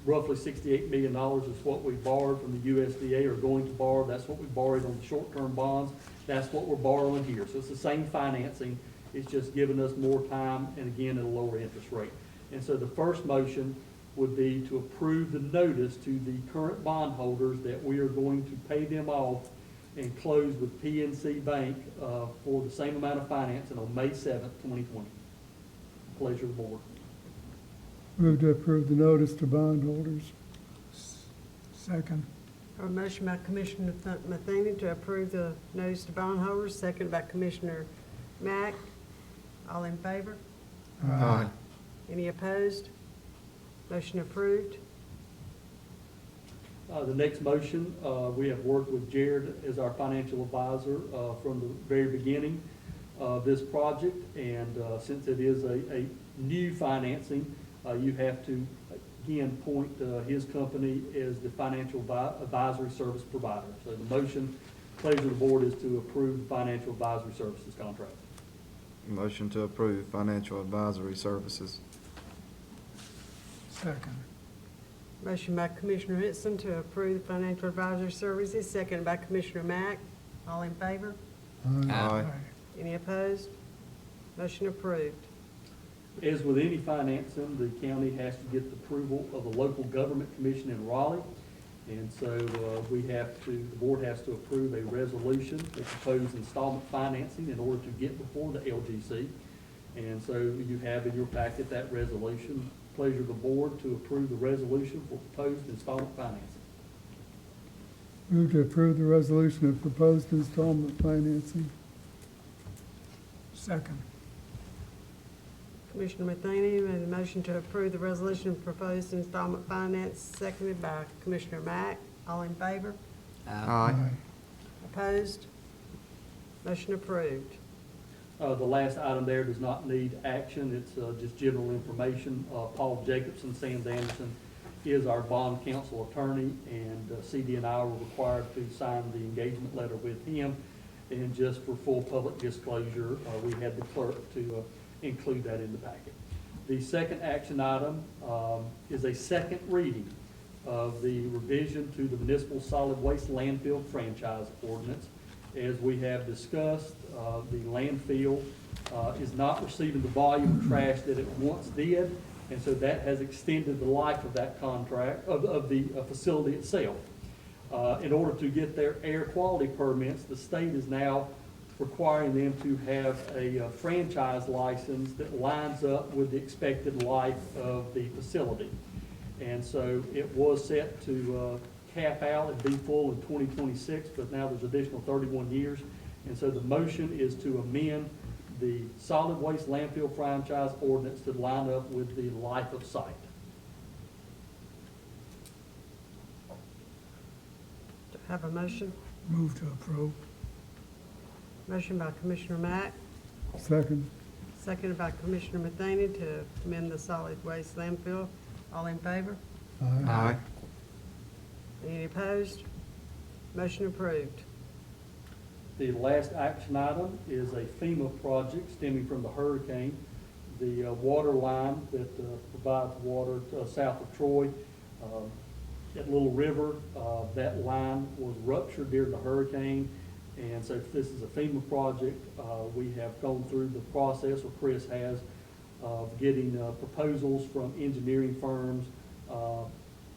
Speaker 4: Roughly $68 million is what we borrowed from the USDA, or going to borrow. That's what we borrowed on the short-term bonds. That's what we're borrowing here. So it's the same financing. It's just giving us more time, and again, at a lower interest rate. And so the first motion would be to approve the notice to the current bondholders that we are going to pay them off and close with PNC Bank for the same amount of financing on May 7th, 2020. Pleasure of the board.
Speaker 6: Move to approve the notice to bondholders. Second.
Speaker 1: A motion by Commissioner Matheny to approve the notice to bondholders, second by Commissioner Mack. All in favor?
Speaker 8: Aye.
Speaker 1: Any opposed? Motion approved.
Speaker 4: The next motion, we have worked with Jared as our financial advisor from the very beginning of this project, and since it is a new financing, you have to, again, point his company as the financial advisory service provider. So the motion, pleasure of the board, is to approve the financial advisory services contract.
Speaker 8: Motion to approve financial advisory services.
Speaker 6: Second.
Speaker 1: Motion by Commissioner Henson to approve the financial advisory services, second by Commissioner Mack. All in favor?
Speaker 8: Aye.
Speaker 1: Any opposed? Motion approved.
Speaker 4: As with any financing, the county has to get the approval of the local government commission in Raleigh. And so the board has to approve a resolution to propose installment financing in order to get before the LGC. And so you have in your packet that resolution. Pleasure of the board to approve the resolution for proposed installment financing.
Speaker 6: Move to approve the resolution of proposed installment financing.
Speaker 5: Second.
Speaker 1: Commissioner Matheny made a motion to approve the resolution of proposed installment finance, seconded by Commissioner Mack. All in favor?
Speaker 8: Aye.
Speaker 1: Opposed? Motion approved.
Speaker 4: The last item there does not need action. It's just general information. Paul Jacobson, Sam Anderson is our bond counsel attorney, and CD and I were required to sign the engagement letter with him. And just for full public disclosure, we had the clerk to include that in the packet. The second action item is a second reading of the revision to the municipal solid waste landfill franchise ordinance. As we have discussed, the landfill is not receiving the volume of trash that it once did, and so that has extended the life of that contract, of the facility itself. In order to get their air quality permits, the state is now requiring them to have a franchise license that lines up with the expected life of the facility. And so it was set to cap out and be full in 2026, but now there's additional 31 years. And so the motion is to amend the solid waste landfill franchise ordinance to line up with the life of site.
Speaker 1: Have a motion?
Speaker 5: Move to approve.
Speaker 1: Motion by Commissioner Mack,
Speaker 6: Second.
Speaker 1: seconded by Commissioner Matheny to amend the solid waste landfill. All in favor?
Speaker 8: Aye.
Speaker 1: Any opposed? Motion approved.
Speaker 4: The last action item is a FEMA project stemming from the hurricane. The water line that provides water south of Troy at Little River, that line was ruptured during the hurricane. And so this is a FEMA project. We have gone through the process, or Chris has, of getting proposals from engineering firms.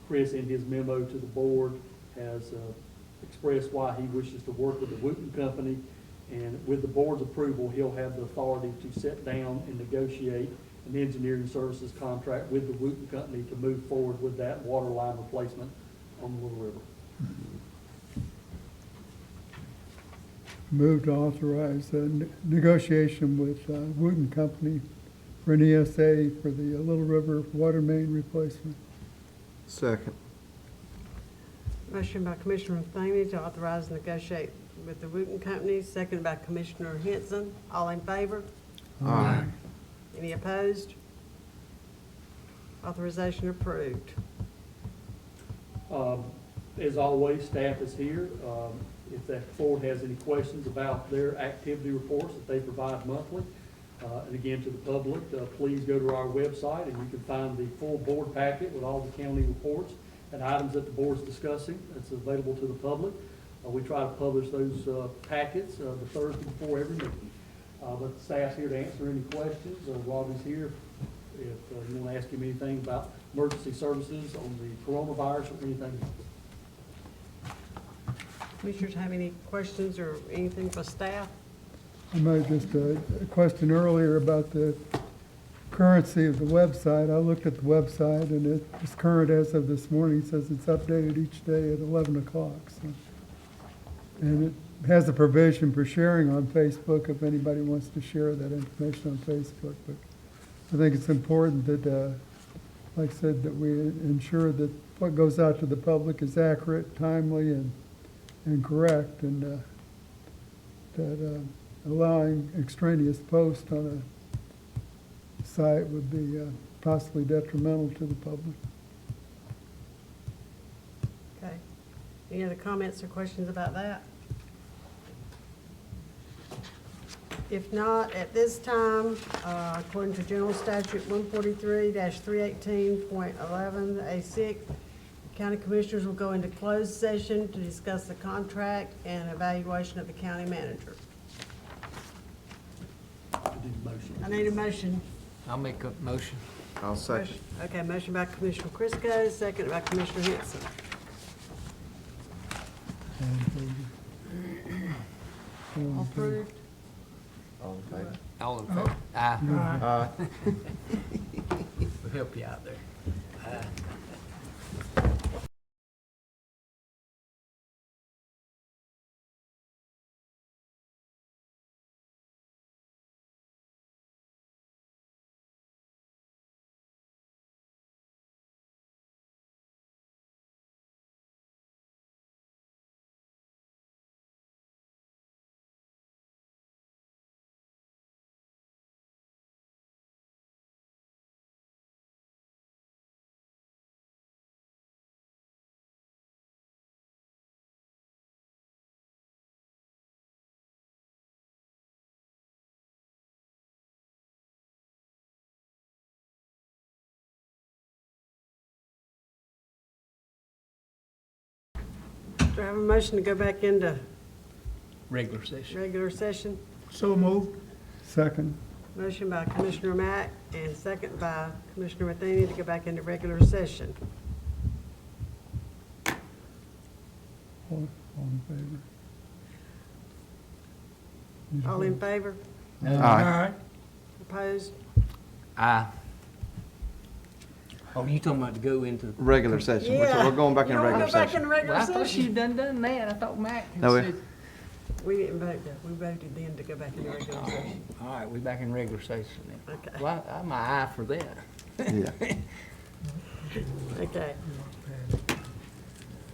Speaker 4: Chris, in his memo to the board, has expressed why he wishes to work with the Wooten Company. And with the board's approval, he'll have the authority to sit down and negotiate an engineering services contract with the Wooten Company to move forward with that water line replacement on the Little River.
Speaker 6: Move to authorize negotiation with Wooten Company for an ESA for the Little River water main replacement.
Speaker 8: Second.
Speaker 1: Motion by Commissioner Matheny to authorize and negotiate with the Wooten Company, seconded by Commissioner Henson. All in favor?
Speaker 8: Aye.
Speaker 1: Any opposed? Authorization approved.
Speaker 4: As always, staff is here. If that board has any questions about their activity reports that they provide monthly, and again to the public, please go to our website and you can find the full board packet with all the county reports and items that the board's discussing. It's available to the public. We try to publish those packets the Thursday before every meeting. But the staff's here to answer any questions. Robbie's here if you want to ask him anything about emergency services on the coronavirus or anything.
Speaker 1: Commissioners have any questions or anything for staff?
Speaker 6: I made just a question earlier about the currency of the website. I looked at the website and it's current as of this morning. It says it's updated each day at 11 o'clock. So. And it has a provision for sharing on Facebook if anybody wants to share that information on Facebook. But I think it's important that, like I said, that we ensure that what goes out to the public is accurate, timely, and correct, and that allowing extraneous posts on a site would be possibly detrimental to the public.
Speaker 1: Okay. Any other comments or questions about that? If not, at this time, according to General Statute 143-318.11A6, County Commissioners will go into closed session to discuss the contract and evaluation of the county manager. I need a motion.
Speaker 12: I'll make a motion.
Speaker 8: I'll second.
Speaker 1: Okay, motion by Commissioner Crisco, second by Commissioner Henson. All approved?
Speaker 8: All in favor?
Speaker 12: All in favor? Aye.
Speaker 8: Aye.
Speaker 12: We'll help you out there. Aye.
Speaker 1: Do I have a motion to go back into
Speaker 12: Regular session.
Speaker 1: regular session?
Speaker 5: So moved.
Speaker 6: Second.
Speaker 1: Motion by Commissioner Mack and second by Commissioner Matheny to go back into regular session.
Speaker 6: All in favor?
Speaker 1: All in favor?
Speaker 8: Aye.
Speaker 1: Opposed?
Speaker 12: Aye. Oh, you talking about to go into?
Speaker 8: Regular session. We're going back in
Speaker 1: You
Speaker 8: regular
Speaker 1: wanna go back
Speaker 8: session.
Speaker 1: in
Speaker 12: Well,
Speaker 1: regular
Speaker 12: I thought
Speaker 1: session?
Speaker 12: you done that. I thought Mac had
Speaker 8: No, we-
Speaker 12: said.
Speaker 1: We didn't vote that. We voted then to go back into regular session.
Speaker 12: All right, we back in regular session then.
Speaker 1: Okay.
Speaker 12: Well, I'm an aye for that.
Speaker 8: Yeah.
Speaker 1: Okay.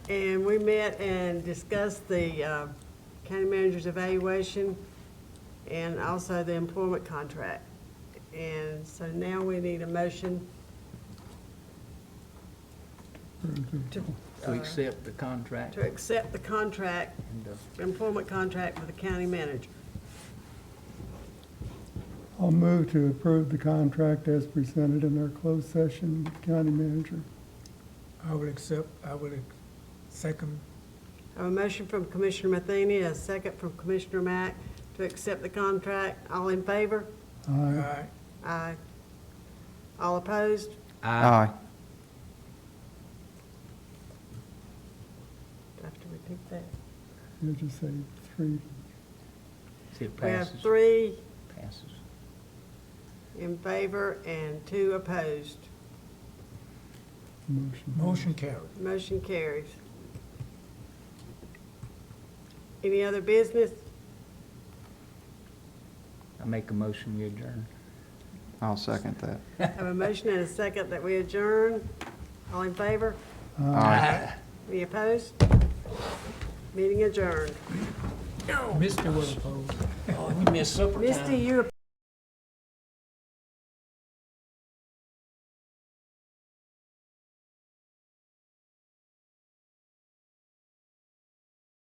Speaker 1: And we met and discussed the county manager's evaluation and also the employment contract. And so now we need a motion to,
Speaker 12: To accept the contract.
Speaker 1: to accept the contract,
Speaker 12: And,
Speaker 1: employment contract for the county manager.
Speaker 6: I'll move to approve the contract as presented in our closed session with the county manager.
Speaker 5: I would second.
Speaker 1: I have a motion from Commissioner Matheny, a second from Commissioner Mack to accept the contract. All in favor?
Speaker 6: Aye.
Speaker 1: Aye. All opposed?
Speaker 8: Aye.
Speaker 1: Do I have to repeat that?
Speaker 6: You just say three.
Speaker 12: See, it
Speaker 1: We have
Speaker 12: passes.
Speaker 1: 3
Speaker 12: Passes.
Speaker 1: in favor and 2 opposed.
Speaker 5: Motion carried.
Speaker 1: Motion carries. Any other business?
Speaker 12: I make a motion, we adjourn.
Speaker 8: I'll second that.
Speaker 1: I have a motion and a second that we adjourn. All in favor?
Speaker 8: Aye.
Speaker 1: Any opposed? Meeting adjourned.
Speaker 5: Mr. was opposed.
Speaker 12: Oh, you missed supper time.
Speaker 1: Misty, you